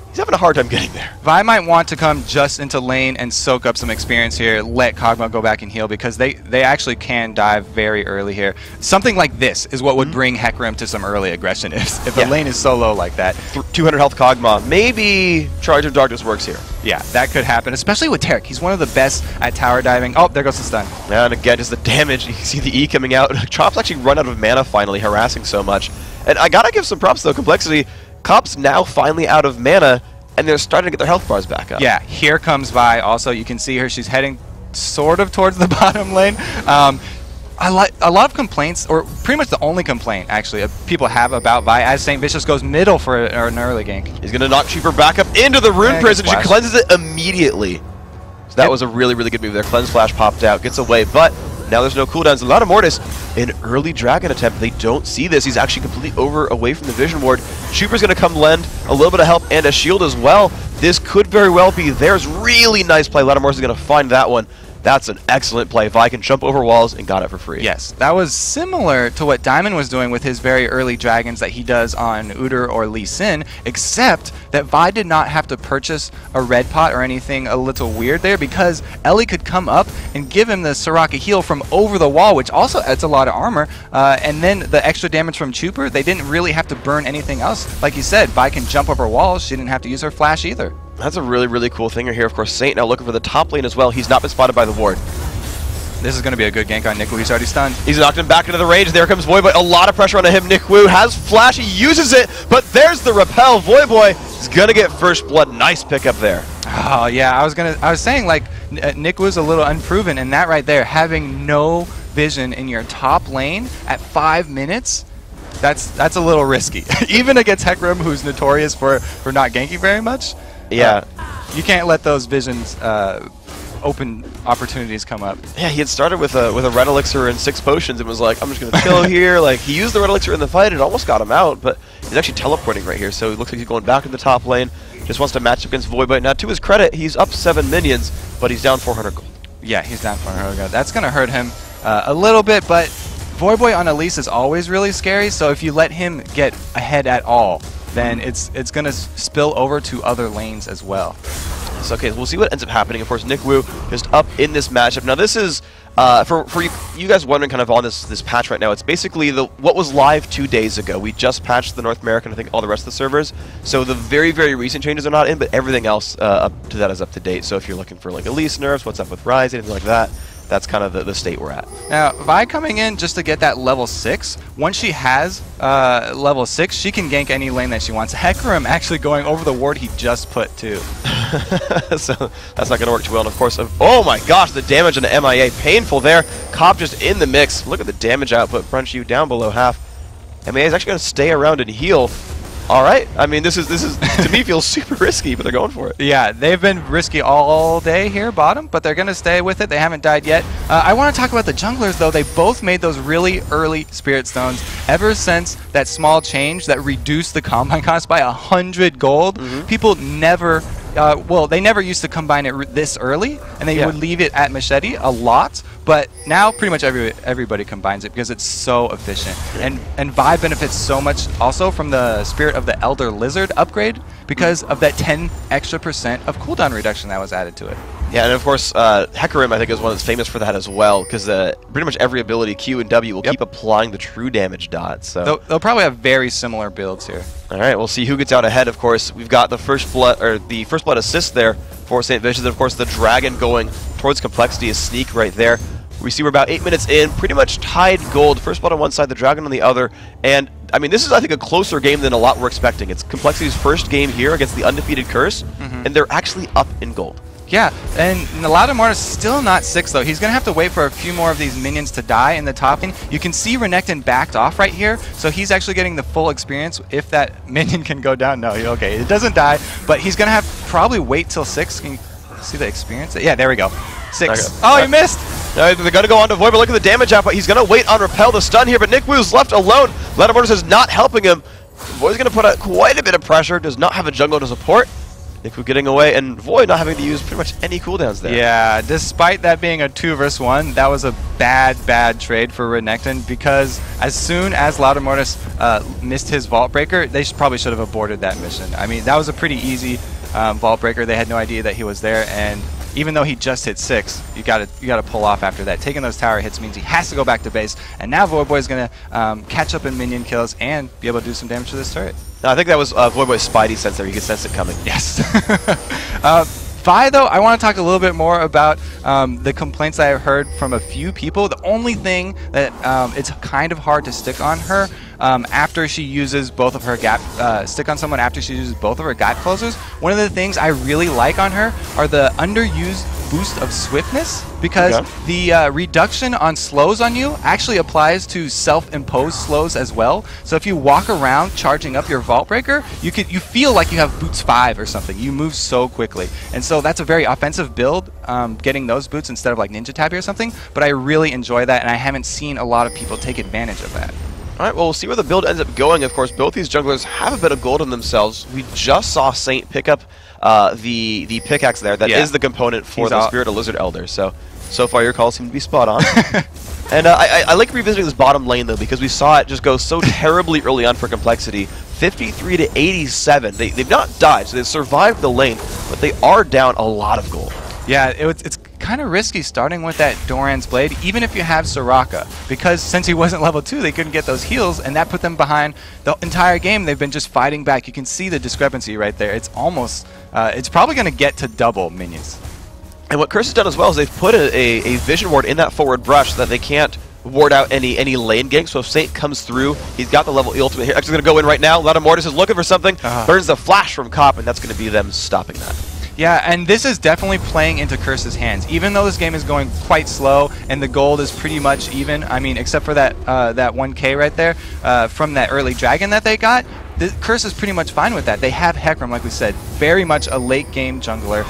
he's having a hard time getting there. Vi might want to come just into lane and soak up some experience here, let Kog'Maw go back and heal, because they actually can dive very early here. Something like this is what would bring Hecarim to some early aggression if the lane is so low like that. 200 health Kog'Maw. Maybe Charge of Darkness works here. Yeah, that could happen, especially with Taric. He's one of the best at tower diving. Oh, there goes the stun. And again, just the damage. You can see the E coming out. Chop's actually run out of mana finally, harassing so much. And I gotta give some props though, Complexity. Cop's now finally out of mana, and they're starting to get their health bars back up. Yeah, here comes Vi. Also, you can see her. She's heading sort of towards the bottom lane. A lot of complaints, or pretty much the only complaint, actually, people have about Vi as St. Vicious goes middle for an early gank. He's going to knock Cheaper back up into the Rune Prison. She cleanses it immediately. So that was a really, really good move there. Cleanse Flash popped out, gets away, but now there's no cooldowns. A lot of Mortis, an early Dragon attempt. They don't see this. He's actually completely away from the Vision Ward. Cheaper's going to come lend a little bit of help and a shield as well. This could very well be theirs. Really nice play. Lattimore is going to find that one. That's an excellent play. Vi can jump over walls and got it for free. Yes, that was similar to what Diamond was doing with his very early dragons that he does on Udyr or Lee Sin, except that Vi did not have to purchase a red pot or anything a little weird there, because Ellie could come up and give him the Soraka heal from over the wall, which also adds a lot of armor, and then the extra damage from Chuper, they didn't really have to burn anything else. Like you said, Vi can jump over walls. She didn't have to use her flash either. That's a really, really cool thing here. Of course, Saint now looking for the top lane as well. He's not been spotted by the ward. This is going to be a good gank on Nick Wu. He's already stunned. He's knocked him back into the range. There comes Voyboy. A lot of pressure on him. Nick Wu has flash. He uses it, but there's the repel. Voyboy is going to get first blood. Nice pickup there. Oh, yeah. I was saying, like, Nick Wu's a little unproven, and that right there, having no vision in your top lane at 5 minutes, that's a little risky. Even against Hecarim, who's notorious for not ganking very much. Yeah. You can't let those visions open opportunities come up. Yeah, he had started with a red elixir and 6 potions and was like, I'm just going to chill here. Like, he used the red elixir in the fight and it almost got him out, but he's actually teleporting right here, so it looks like he's going back to the top lane. Just wants to match up against Voyboy. Now, to his credit, he's up 7 minions, but he's down 400 gold. Yeah, he's down 400 gold. That's going to hurt him a little bit, but Voyboy on Elise is always really scary, so if you let him get ahead at all, then it's going to spill over to other lanes as well. So, okay, we'll see what ends up happening. Of course, Nick Wu just up in this matchup. Now, this is, for you guys wondering kind of on this patch right now, it's basically what was live 2 days ago. We just patched the North American, I think all the rest of the servers. So the very, very recent changes are not in, but everything else up to that is up to date. So if you're looking for like Elise nerfs, what's up with Rise, anything like that, that's kind of the state we're at. Now, Vi coming in just to get that level 6. Once she has level 6, she can gank any lane that she wants. Hecarim actually going over the ward he just put too. So that's not going to work too well. And of course, oh my gosh, the damage on the MIA. Painful there. Cop just in the mix. Look at the damage output. Brunch you down below half. MIA is actually going to stay around and heal. All right. I mean, this is to me feels super risky, but they're going for it. Yeah, they've been risky all day here, bottom, but they're going to stay with it. They haven't died yet. I want to talk about the junglers, though. They both made those really early Spirit Stones ever since that small change that reduced the combine cost by 100 gold. People never... well, they never used to combine it this early, and they would leave it at Machete a lot, but now pretty much everybody combines it because it's so efficient. And Vi benefits so much also from the Spirit of the Elder Lizard upgrade because of that 10% extra of cooldown reduction that was added to it. Yeah, and of course, Hecarim, I think, is one that's famous for that as well, because pretty much every ability, Q and W, will keep applying the true damage dot. So they'll probably have very similar builds here. All right, we'll see who gets out ahead. Of course, we've got the first blood assist there for St. Vicious. Of course, the Dragon going towards Complexity is Sneak right there. We see we're about 8 minutes in, pretty much tied gold. First blood on one side, the Dragon on the other. And, I mean, this is, I think, a closer game than a lot we're expecting. It's Complexity's first game here against the undefeated Curse, and they're actually up in gold. Yeah, and Loudamoris is still not 6 though. He's going to have to wait for a few more of these minions to die in the top lane. You can see Renekton backed off right here, so he's actually getting the full experience if that minion can go down. No, okay, it doesn't die, but he's going to have to probably wait till 6. Can you see the experience? Yeah, there we go. 6. Okay. Oh, he missed! They're going to go on to Void, but look at the damage output. He's going to wait on Repel the stun here, but Nick Wu's left alone. Loudamoris is not helping him. Void's going to put out quite a bit of pressure, does not have a jungler to support. Nick Wu getting away, and Void not having to use pretty much any cooldowns there. Yeah, despite that being a 2 versus 1, that was a bad trade for Renekton, because as soon as Loudamoris missed his Vault Breaker, they probably should have aborted that mission. I mean, that was a pretty easy Vault Breaker. They had no idea that he was there, and even though he just hit 6, you gotta pull off after that. Taking those tower hits means he has to go back to base, and now Void Boy's gonna catch up in minion kills and be able to do some damage to this turret. No, I think that was Void Boy's Spidey sense there. He could sense it coming. Yes. Vi, though, I want to talk a little bit more about the complaints I have heard from a few people. The only thing that it's kind of hard to stick on her after she uses both of her gap, stick on someone after she uses both of her gap closers. One of the things I really like on her are the underused boost of swiftness, because the reduction on slows on you actually applies to self-imposed slows as well. So if you walk around charging up your Vault Breaker, you feel like you have boots 5 or something. You move so quickly, and so that's a very offensive build, getting those boots instead of like Ninja Tabby or something. But I really enjoy that, and I haven't seen a lot of people take advantage of that. All right, well, we'll see where the build ends up going. Of course, both these junglers have a bit of gold in themselves. We just saw Saint pick up the pickaxe there. That is the component for the Spirit of Lizard Elder. So far your calls seem to be spot on. And I like revisiting this bottom lane, though, because we saw it just go so terribly early on for Complexity. 53 to 87. They've not died, so they've survived the lane, but they are down a lot of gold. Yeah, it's kind of risky starting with that Doran's Blade, even if you have Soraka, because since he wasn't level 2, they couldn't get those heals, and that put them behind the entire game. They've been just fighting back. You can see the discrepancy right there. It's almost, it's probably going to get to double minions. And what Curse has done as well is they've put a Vision Ward in that forward brush so that they can't ward out any lane gank. So if Saint comes through, he's got the level E ultimate here. Actually going to go in right now. Loudamoris is looking for something. Burns the flash from Cop, and that's going to be them stopping that. Yeah, and this is definitely playing into Curse's hands. Even though this game is going quite slow and the gold is pretty much even, I mean, except for that that 1K right there from that early dragon that they got, Curse is pretty much fine with that. They have Hecarim, like we said, very much a late game jungler.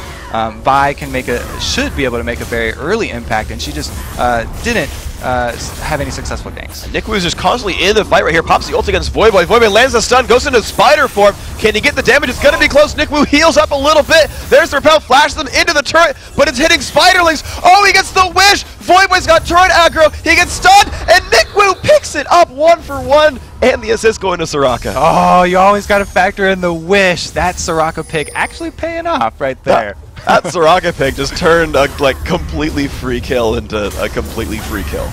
Vi should be able to make a very early impact, and she just didn't have any successful ganks. Nick Wu's just constantly in the fight right here. Pops the ult against Void Boy. Void Boy lands the stun, goes into spider form. Can he get the damage? It's going to be close. Nick Wu heals up a little bit. There's the repel, flashes them into the turret, but it's hitting spiderlings. Oh, he gets the wish. Void Boy's got turret aggro. He gets stunned, and Nick Wu picks it up 1-for-1, and the assist going to Soraka. Oh, you always got to factor in the wish. That Soraka pick actually paying off right there. That Soraka pick just turned a completely free kill into a completely free kill.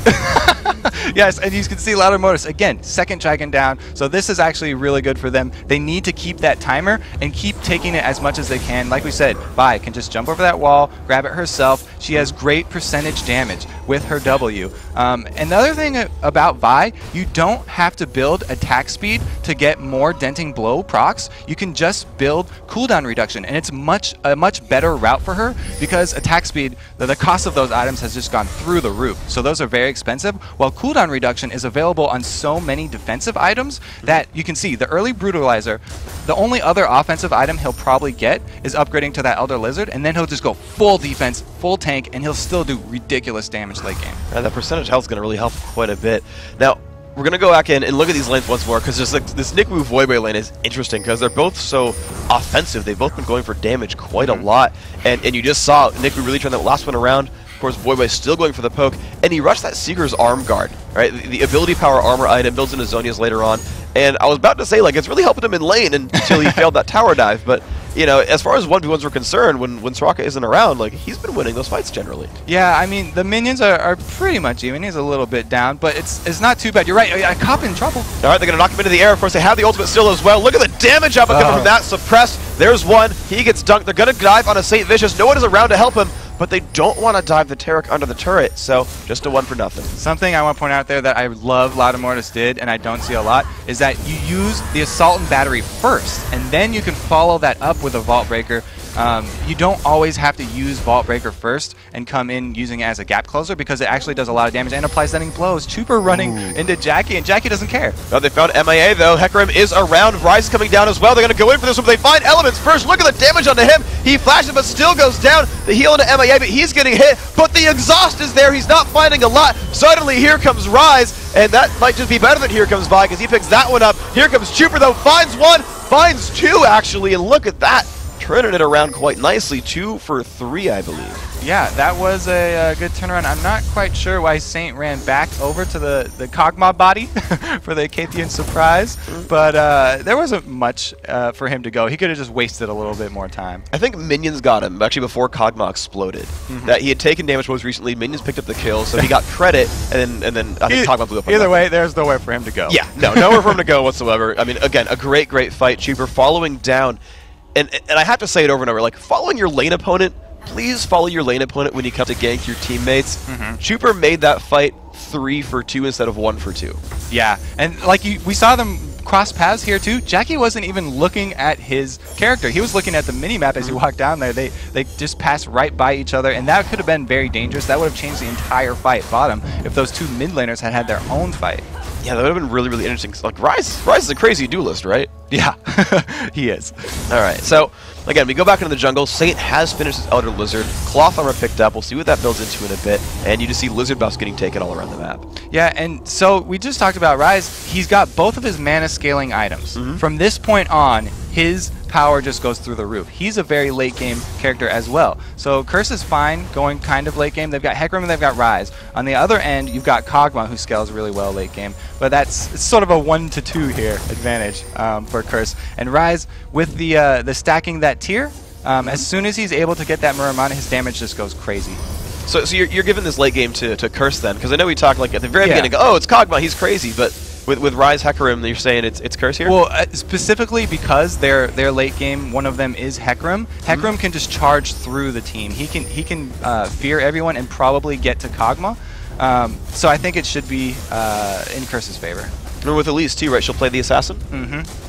Yes, and you can see Loudamoris, again, second dragon down, so this is actually really good for them. They need to keep that timer and keep taking it as much as they can. Like we said, Vi can just jump over that wall, grab it herself. She has great percentage damage with her W. And the other thing about Vi, you don't have to build attack speed to get more denting blow procs. You can just build cooldown reduction, and it's a much better route for her, because attack speed, the cost of those items has just gone through the roof. So those are very expensive, while cooldown reduction is available on so many defensive items that you can see the early Brutalizer, the only other offensive item he'll probably get is upgrading to that Elder Lizard, and then he'll just go full defense, full tank, and he'll still do ridiculous damage late game. And that percentage health is going to really help quite a bit. Now, we're going to go back in and look at these lanes once more, because there's this Nick Wu Void Boy lane is interesting because they're both so offensive. They've both been going for damage quite a lot, and you just saw Nick Wu really turn that last one around. Of course, Void Boy still going for the poke, and he rushed that Seeker's Arm Guard, right? The ability power armor item builds into Zhonya's later on, and I was about to say, like, it's really helping him in lane until he failed that tower dive, but you know, as far as 1v1s were concerned, when Soraka isn't around, like, he's been winning those fights generally. Yeah, I mean, the minions are pretty much even. He's a little bit down, but it's not too bad. You're right, Cop in trouble. All right, they're going to knock him into the air. Of course, they have the ultimate still as well. Look at the damage output coming from that. Suppressed. There's one. He gets dunked. They're going to dive on a Saint Vicious. No one is around to help him, but they don't want to dive the Taric under the turret, so just a 1 for nothing. Something I want to point out there that I love Loudamoris did, and I don't see a lot, is that you use the Assault and Battery first, and then you can follow that up with a Vault Breaker. you don't always have to use Vault Breaker first and come in using it as a gap closer because it actually does a lot of damage and applies stunning blows. Chuper running into Jackie, and Jackie doesn't care. Well, they found MIA though. Hecarim is around. Rise is coming down as well. They're going to go in for this one, but they find Elements first. Look at the damage onto him. He flashes but still goes down. The heal into MIA, but he's getting hit. But the exhaust is there. He's not finding a lot. Suddenly here comes Rise, and that might just be better than Here Comes Vi because he picks that one up. Here comes Chuper though. Finds one, finds two actually, and look at that. Turning it around quite nicely. 2 for 3, I believe. Yeah, that was a good turnaround. I'm not quite sure why Saint ran back over to the Kog'Maw body for the Acathean surprise, but there wasn't much for him to go. He could have just wasted a little bit more time. I think Minions got him, actually before Kog'Maw exploded. That he had taken damage most recently, Minions picked up the kill, so he got credit, and then I think Kog'Maw blew up on Either that. way, there's nowhere for him to go. Yeah, no, nowhere for him to go whatsoever. I mean, again, a great fight. Chuper following down. And I have to say it over and over, like, following your lane opponent, please follow your lane opponent when you come to gank your teammates. Chuper made that fight 3 for 2 instead of 1 for 2. Yeah, and like we saw them cross paths here too. Jackie wasn't even looking at his character. He was looking at the mini-map as he walked down there. They just passed right by each other, and that could have been very dangerous. That would have changed the entire fight bottom if those two mid laners had their own fight. Yeah, that would have been really interesting. Like, Rise is a crazy duelist, right? Yeah, he is. All right, so again, we go back into the jungle. Saint has finished his Elder Lizard. Cloth Armor picked up. We'll see what that builds into in a bit. And you just see Lizard buffs getting taken all around the map. Yeah, and so we just talked about Rise. He's got both of his mana scaling items. From this point on, his power just goes through the roof. He's a very late game character as well. So Curse is fine going kind of late game. They've got Hecarim and they've got Rise. On the other end, you've got Kog'Maw, who scales really well late game. But it's sort of a 1 to 2 here advantage for Curse. And Rise, with the stacking that tier, as soon as he's able to get that Muramana, his damage just goes crazy. So you're giving this late game to Curse then? Because I know we talked like at the very beginning, oh, it's Kog'Maw, he's crazy, but with Rise Hecarim, you're saying it's Curse here? Well, specifically because they're late game, one of them is Hecarim. Hecarim can just charge through the team. He can fear everyone and probably get to Kog'Maw. So I think it should be in Curse's favor. And with Elise too, right? She'll play the Assassin?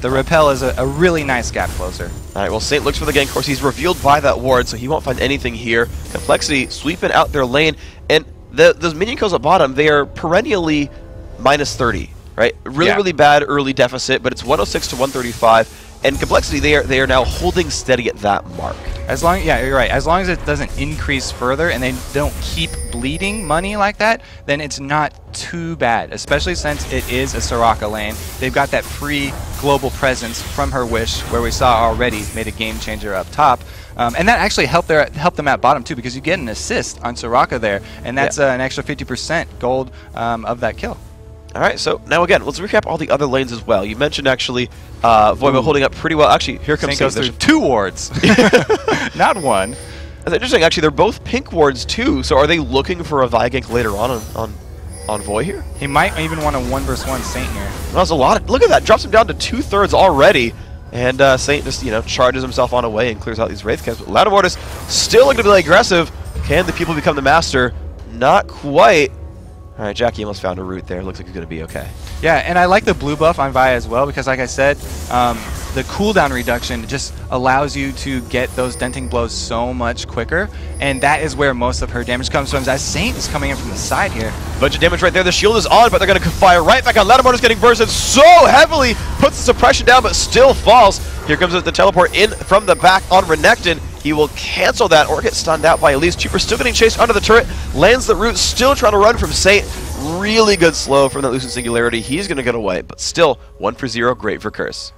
The Repel is a really nice gap closer. All right, well, Saint looks for the gank. Of course, he's revealed by that ward, so he won't find anything here. Complexity sweeping out their lane. And those minion kills at bottom, they are perennially minus 30, right? Really bad early deficit, but it's 106 to 135. And Complexity, they are now holding steady at that mark. As long, yeah, you're right. As long as it doesn't increase further and they don't keep bleeding money like that, then it's not too bad. Especially since it is a Soraka lane. They've got that free global presence from her Wish, where we saw already made a game changer up top. And that actually helped them at bottom too, because you get an assist on Soraka there, and that's an extra 50% gold of that kill. All right, so now again, let's recap all the other lanes as well. You mentioned actually Voivo holding up pretty well. Actually, here comes Saint goes through 2 wards, not 1. That's interesting. Actually, they're both pink wards too. So are they looking for a Vi gank later on Voy here? He might even want a 1v1 Saint here. Well, that's a lot. Look at that. Drops him down to 2/3 already. And Saint just, charges himself on away and clears out these Wraith camps. But Ladder Mortis still looking to be aggressive. Can the people become the master? Not quite. All right, Jackie almost found a route there. Looks like he's going to be okay. Yeah, and I like the blue buff on Vi as well because, like I said, the cooldown reduction just allows you to get those denting blows so much quicker, and that is where most of her damage comes from. As Saint is coming in from the side here. Bunch of damage right there. The shield is on, but they're going to fire right back on. Lattimore getting bursted so heavily. Puts the suppression down, but still falls. Here comes the teleport in from the back on Renekton. He will cancel that or get stunned out by Elise. Chuper still getting chased under the turret. Lands the root, still trying to run from Saint. Really good slow from that Lucent Singularity. He's going to get away, but still 1 for 0. Great for Curse.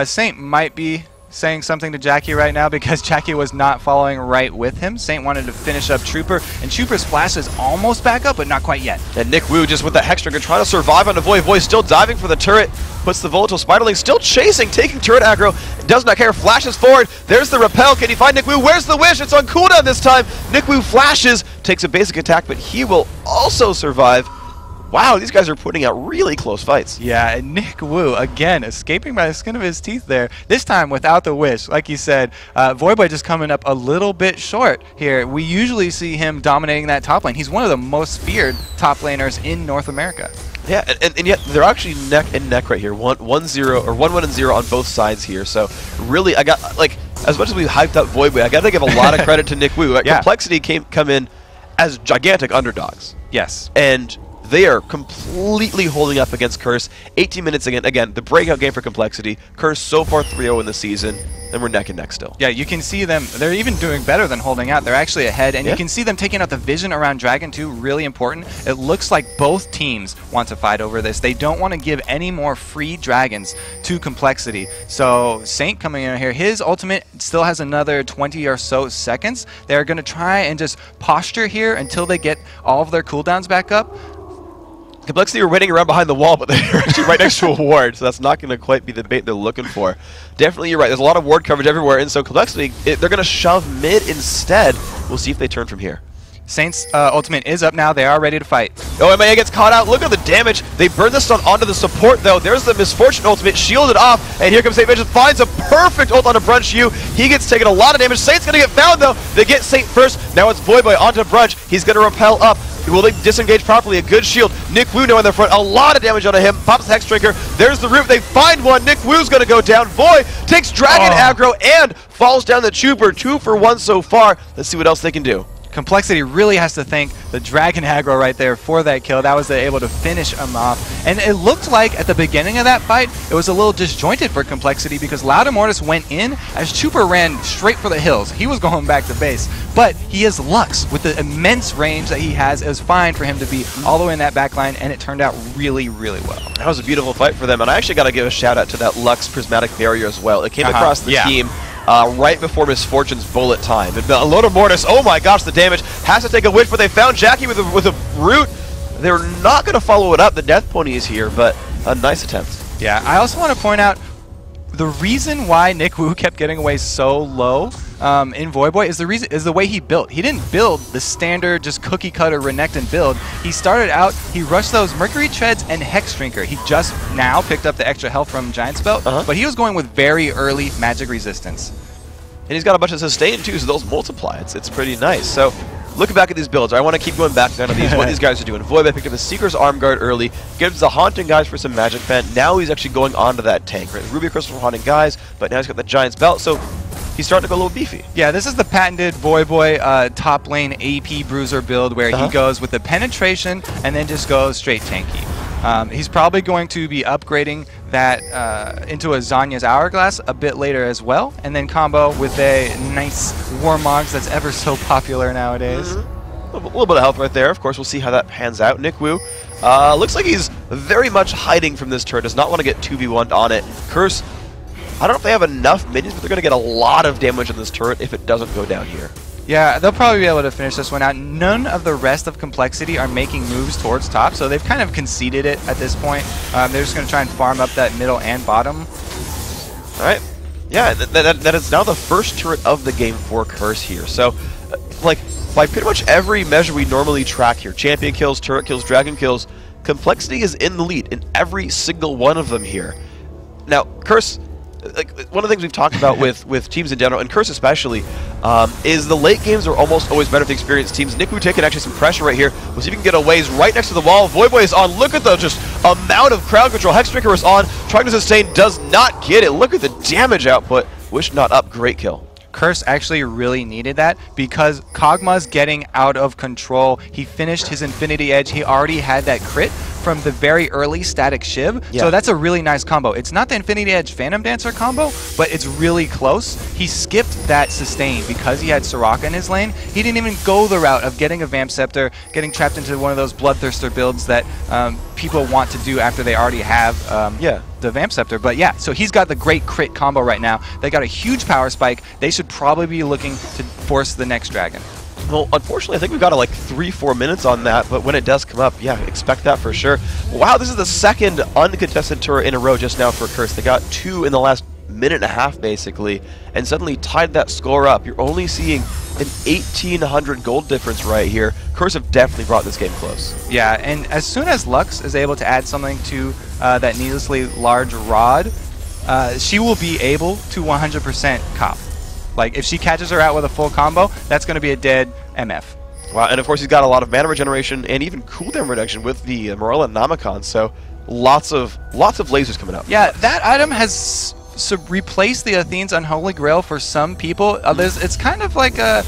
Saint might be saying something to Jackie right now because Jackie was not following right with him. Saint wanted to finish up Trooper, and Trooper's flash is almost back up, but not quite yet. And Nick Wu just with that Hex Trigger trying to survive on the Void. Void still diving for the turret. Puts the Volatile Spiderling still chasing, taking turret aggro. Does not care, flashes forward. There's the Repel. Can he find Nick Wu? Where's the Wish? It's on cooldown this time. Nick Wu flashes, takes a basic attack, but he will also survive. Wow, these guys are putting out really close fights. Yeah, and Nick Wu, again, escaping by the skin of his teeth there. This time without the Wish. Like you said, Voidboy just coming up a little bit short here. We usually see him dominating that top lane. He's one of the most feared top laners in North America. Yeah, and yet they're actually neck and neck right here. 1-1 and 0 on both sides here. So really, I got like as much as we hyped up Voidway, I got to give a lot of credit to Nick Wu. Yeah. Complexity come in as gigantic underdogs. Yes. And they are completely holding up against Curse. 18 minutes again, the breakout game for Complexity. Curse so far 3-0 in the season, and we're neck and neck still. Yeah, you can see them. They're even doing better than holding out. They're actually ahead, and you can see them taking out the vision around Dragon 2, really important. It looks like both teams want to fight over this. They don't want to give any more free dragons to Complexity. So Saint coming in here, his ultimate still has another 20 or so seconds. They're going to try and just posture here until they get all of their cooldowns back up. Complexity are waiting around behind the wall, but they're actually right next to a ward, so that's not going to quite be the bait they're looking for. Definitely, you're right. There's a lot of ward coverage everywhere, and so Complexity, they're going to shove mid instead. We'll see if they turn from here. Saint's ultimate is up now. They are ready to fight. Oh, MIA gets caught out. Look at the damage. They burn the stun onto the support, though. There's the Misfortune ultimate shielded off, and here comes Saint Vision. Finds a perfect ult onto Brunch U. He gets taken a lot of damage. Saint's going to get found, though. They get Saint first. Now it's Voidboy onto Brunch. He's going to repel up. Will they disengage properly? A good shield. Nick Wu now in the front. A lot of damage onto him. Pops Hex Drinker. There's the root. They find one. Nick Wu's going to go down. Void takes Dragon aggro and falls down the Chuper. 2 for 1 so far. Let's see what else they can do. Complexity really has to thank the Dragon aggro right there for that kill. That was able to finish him off. And it looked like at the beginning of that fight, it was a little disjointed for Complexity because Loud Immortus went in as Chuper ran straight for the hills. He was going back to base. But he has Lux with the immense range that he has. It was fine for him to be all the way in that back line, and it turned out really, really well. That was a beautiful fight for them. And I actually got to give a shout out to that Lux Prismatic Barrier as well. It came across the team right before Misfortune's bullet time. And a load of Mortis, oh my gosh, the damage. Has to take a whiff, but they found Jackie with a root. They're not going to follow it up. The Death Pony is here, but a nice attempt. Yeah, I also want to point out the reason why Nick Wu kept getting away so low in Voidboy is the way he built. He didn't build the standard just cookie cutter Renekton build. He started out, he rushed those Mercury Treads and Hex Drinker. He just now picked up the extra health from Giant's Belt, but he was going with very early magic resistance. And he's got a bunch of sustain too, so those multiply. It's pretty nice. So looking back at these builds, I want to keep going back down to these, what these guys are doing. Voidboy picked up a Seeker's Arm Guard early, gives the Haunting guys for some magic pen. Now he's actually going onto that tank, right? Ruby Crystal for Haunting guys, but now he's got the Giant's Belt, so he's starting to go a little beefy. Yeah, this is the patented Voidboy top lane AP Bruiser build where he goes with the penetration and then just goes straight tanky. He's probably going to be upgrading that into a Zanya's Hourglass a bit later as well, and then combo with a nice Warmogs that's ever so popular nowadays. A little bit of health right there. Of course, we'll see how that pans out. Nick Wu looks like he's very much hiding from this turret. Does not want to get 2v1'd on it. Curse, I don't know if they have enough minions, but they're going to get a lot of damage on this turret if it doesn't go down here. Yeah, they'll probably be able to finish this one out. None of the rest of Complexity are making moves towards top, so they've kind of conceded it at this point. They're just going to try and farm up that middle and bottom. All right. Yeah, that is now the first turret of the game for Curse here. So, like, by pretty much every measure we normally track here, champion kills, turret kills, dragon kills, Complexity is in the lead in every single one of them here. Now, Curse, like, one of the things we've talked about with teams in general, and Curse especially, is the late games are almost always better for experienced teams. Nick Wu taking actually some pressure right here. We'll see if he can get a ways right next to the wall. Voidboy is on. Look at the just amount of crowd control. Hex Drinker is on. Trying to sustain, does not get it. Look at the damage output. Wish not up. Great kill. Curse actually really needed that because Kog'Maw's getting out of control. He finished his Infinity Edge. He already had that crit from the very early Static Shiv. So that's a really nice combo. It's not the Infinity Edge Phantom Dancer combo, but it's really close. He skipped that sustain because he had Soraka in his lane. He didn't even go the route of getting a Vamp Scepter, getting trapped into one of those Bloodthirster builds that people want to do after they already have the Vamp Scepter. But yeah, so he's got the great crit combo right now. They got a huge power spike. They should probably be looking to force the next dragon. Well, unfortunately, I think we've got like 3-4 minutes on that, but when it does come up, yeah, expect that for sure. Wow, this is the second uncontested turret in a row just now for Curse. They got 2 in the last minute and a half, basically, and suddenly tied that score up. You're only seeing an 1,800 gold difference right here. Curse have definitely brought this game close. Yeah, and as soon as Lux is able to add something to that needlessly large rod, she will be able to 100% cop. Like, if she catches her out with a full combo, that's going to be a dead MF. Wow, and of course he's got a lot of mana regeneration and even cooldown reduction with the Morella Namicon, so lots of lasers coming out. Yeah, that item has replace the Athene's Unholy Grail for some people. It's kind of like a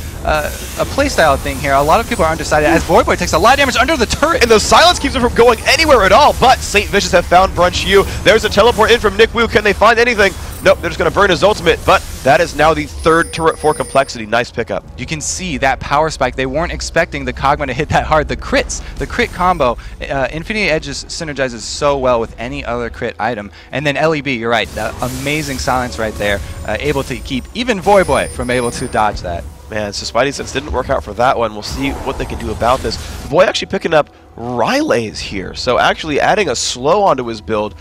playstyle thing here. A lot of people are undecided as Void takes a lot of damage under the turret. And the silence keeps him from going anywhere at all, but St. Vicious have found Brunch U. There's a teleport in from Nick Wu. Can they find anything? Nope, they're just going to burn his ultimate, but that is now the third turret for Complexity. Nice pickup. You can see that power spike. They weren't expecting the Kog'Maw to hit that hard. The crit combo, Infinity Edges synergizes so well with any other crit item. And then LEB, you're right, that amazing silence right there, able to keep even Void from able to dodge that. Man, so Spidey Sense didn't work out for that one. We'll see what they can do about this. Void actually picking up Rileys here, so actually adding a slow onto his build.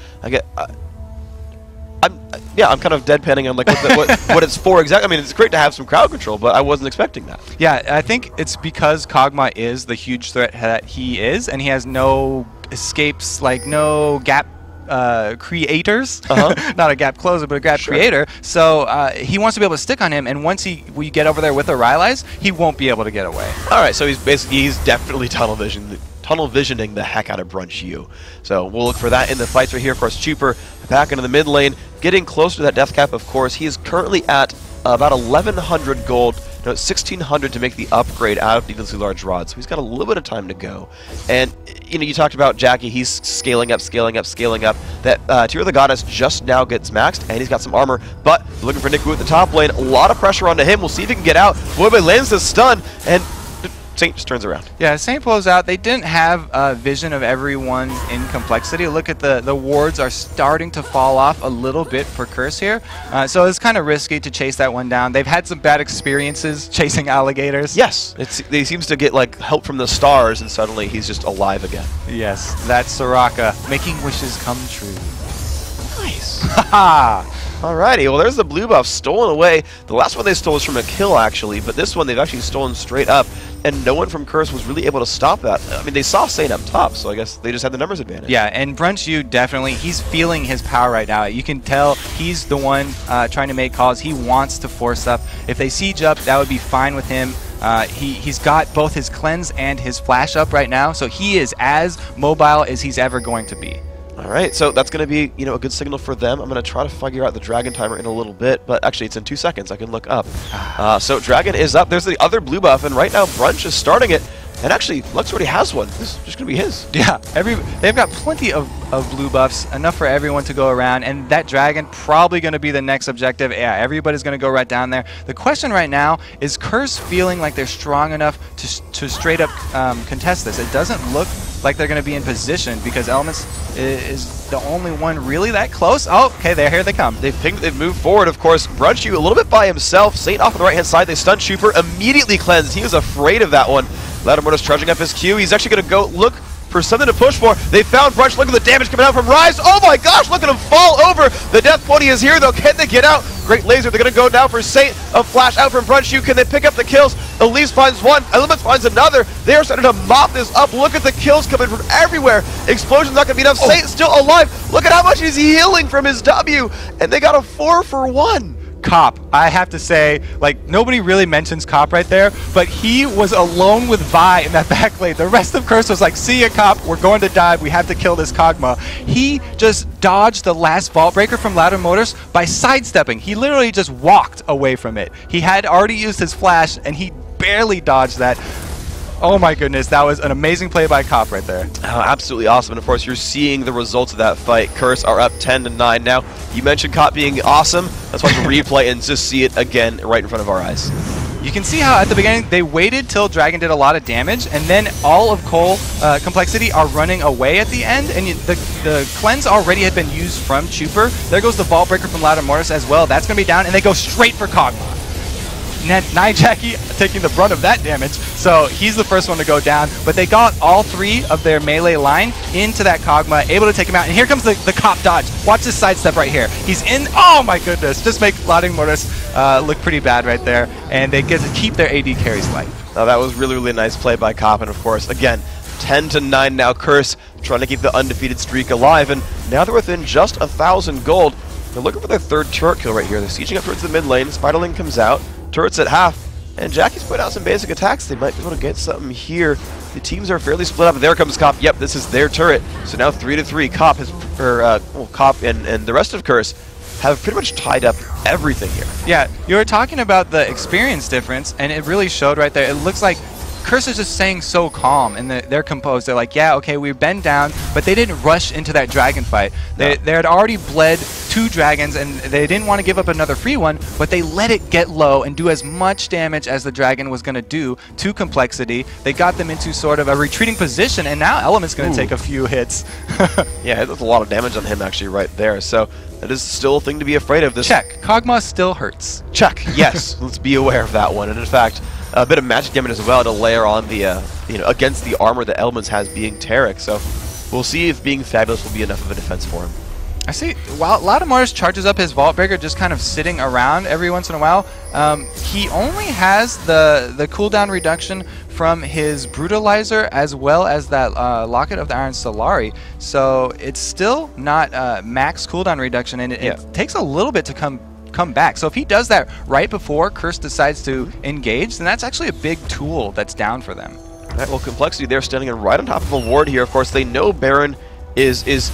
I'm kind of deadpanning on like what it's for exactly. I mean, it's great to have some crowd control, but I wasn't expecting that. Yeah, I think it's because Kog'Maw is the huge threat that he is, and he has no escapes, like no gap creators. Not a gap closer, but a gap creator. So he wants to be able to stick on him, and once we get over there with the Rileys, he won't be able to get away. All right, so he's definitely tunnel visioning the heck out of Brunch U. So we'll look for that in the fights right here. Of course, Chuper back into the mid lane, getting closer to that death cap, of course. He is currently at about 1,100 gold. No, 1,600 to make the upgrade out of needlessly large rods. So he's got a little bit of time to go. And, you know, you talked about Jackie. He's scaling up. That Tear of the Goddess just now gets maxed, and he's got some armor. But looking for Nick Wu at the top lane. A lot of pressure onto him. We'll see if he can get out. Void lands the stun, and Saint just turns around. Yeah, Saint pulls out. They didn't have a vision of everyone in Complexity. Look at the wards are starting to fall off a little bit for Curse here. So it's kind of risky to chase that one down. They've had some bad experiences chasing alligators. Yes, he seems to get like help from the stars, and suddenly he's just alive again. Yes, that's Soraka making wishes come true. Nice. Haha. Alrighty, well there's the blue buff stolen away. The last one they stole was from a kill actually, but this one they've actually stolen straight up, and no one from Curse was really able to stop that. I mean, they saw Saint up top, so I guess they just had the numbers advantage. Yeah, and Brunch U definitely, he's feeling his power right now. You can tell he's the one trying to make calls. He wants to force up. If they siege up, that would be fine with him. He's got both his cleanse and his flash up right now, so he is as mobile as he's ever going to be. All right, so that's going to be, a good signal for them. I'm going to try to figure out the Dragon timer in a little bit, but actually it's in 2 seconds. I can look up. So Dragon is up. There's the other blue buff, and right now Brunch is starting it. And actually, Lux already has one. This is just going to be his. Yeah, they've got plenty of blue buffs, enough for everyone to go around, and that Dragon probably going to be the next objective. Yeah, everybody's going to go right down there. The question right now is Curse feeling like they're strong enough to straight up contest this. It doesn't look like they're going to be in position because Elements is the only one really that close. Oh, okay, here they come. They've moved forward, of course. Brunch U a little bit by himself. Saint off on the right-hand side. They stun Chuper, immediately cleansed. He was afraid of that one. Lattimortis charging up his Q. He's actually going to go look for something to push for. They found Brunch. Look at the damage coming out from Rise. Oh my gosh, look at him fall over. The death pony is here, though. Can they get out? Great laser. They're going to go now for Saint. A flash out from Brunch U. Can they pick up the kills? Elise finds one. Elements finds another. They are starting to mop this up. Look at the kills coming from everywhere. Explosion's not going to be enough. Saint's still alive. Look at how much he's healing from his W. And they got a 4-for-1. Cop, I have to say, like, nobody really mentions Cop right there, but he was alone with Vi in that back lane. The rest of Curse was like, see ya, Cop, we're going to die, we have to kill this Kog'Maw. He just dodged the last Vault Breaker from Lattimortis by sidestepping. He literally just walked away from it. He had already used his flash, and he barely dodged that. Oh my goodness, that was an amazing play by Cop right there. Oh, absolutely awesome. And of course, you're seeing the results of that fight. Curse are up 10-9 now. You mentioned Cop being awesome. Let's watch a replay and just see it again right in front of our eyes. You can see how at the beginning they waited till Dragon did a lot of damage, and then all of coL Complexity are running away at the end, and the cleanse already had been used from Chuper. There goes the Vault Breaker from Lattimortis as well. That's going to be down, and they go straight for Kog'Maw. Jackie taking the brunt of that damage, so he's the first one to go down, but they got all three of their melee line into that Kog'Maw, able to take him out, and here comes the Cop dodge. Watch this sidestep right here. He's in, oh my goodness, just make Lattimortis look pretty bad right there, and they get to keep their AD carry's life. Now that was really, really nice play by Cop, and of course, again, 10-9 now. Curse trying to keep the undefeated streak alive, and now they're within just 1,000 gold. They're looking for their third turret kill right here. They're sieging up towards the mid lane. Spiderling comes out. Turret's at half, and Jackie's put out some basic attacks. They might be able to get something here. The teams are fairly split up. There comes Cop. Yep, this is their turret. So now 3-3. Cop has, Cop and the rest of Curse have pretty much tied up everything here. Yeah, you were talking about the experience difference, and it really showed right there. It looks like Curse is just staying so calm, and they're composed. They're like, yeah, okay, we've been down, but they didn't rush into that dragon fight. They had already bled 2 dragons, and they didn't want to give up another free one, but they let it get low and do as much damage as the dragon was going to do to Complexity. They got them into sort of a retreating position, and now Element's going to take a few hits. Yeah, that's a lot of damage on him actually right there. So that is still a thing to be afraid of. This Check. Kog'Maw still hurts. Check. Yes, let's be aware of that one. And in fact, a bit of magic damage as well to layer on the against the armor that Elements has being Taric. So we'll see if being Fabulous will be enough of a defense for him. I see. While Lattimortis charges up his Vault Breaker, just kind of sitting around every once in a while, he only has the cooldown reduction from his Brutalizer as well as that Locket of the Iron Solari. So it's still not max cooldown reduction, and it takes a little bit to come back. So if he does that right before Curse decides to engage, then that's actually a big tool that's down for them. All right, well, Complexity, they're standing right on top of a ward here. Of course, they know Baron is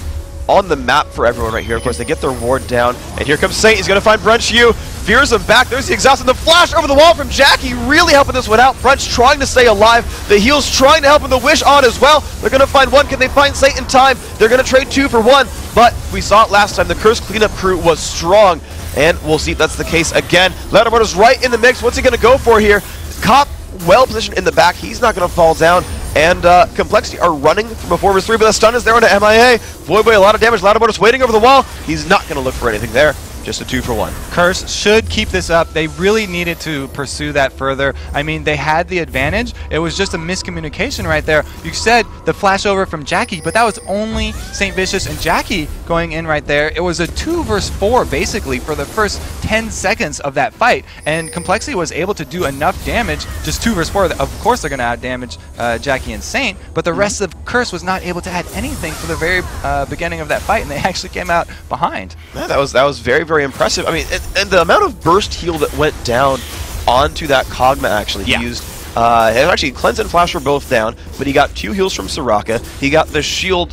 on the map for everyone right here. Of course, they get their ward down, and here comes Saint. He's going to find Brunch Yu. Fears him back. There's the exhaust and the flash over the wall from Jackie, really helping this one out. Brunch trying to stay alive. The heals trying to help him. The wish on as well. They're going to find one. Can they find Saint in time? They're going to trade 2 for 1, but we saw it last time. The Curse cleanup crew was strong, and we'll see if that's the case again. Lattimortis right in the mix. What's he going to go for here? Cop well positioned in the back. He's not going to fall down. And Complexity are running from a 4v3, but the stun is there onto MIA. Voidboy, a lot of damage. Lattimortis waiting over the wall. He's not going to look for anything there. Just a 2 for 1. Curse should keep this up. They really needed to pursue that further. I mean, they had the advantage. It was just a miscommunication right there. You said the flash over from Jackie, but that was only St. Vicious and Jackie going in right there. It was a 2 versus 4 basically for the first 10 seconds of that fight, and Complexity was able to do enough damage. Just 2 versus 4. Of course they're going to out-damage Jackie and Saint, but the rest of Curse was not able to add anything for the very beginning of that fight, and they actually came out behind. Yeah, that was very, very impressive. I mean, and the amount of burst heal that went down onto that Kog'Maw actually. He used actually Cleanse and Flash were both down, but he got 2 heals from Soraka. He got the shield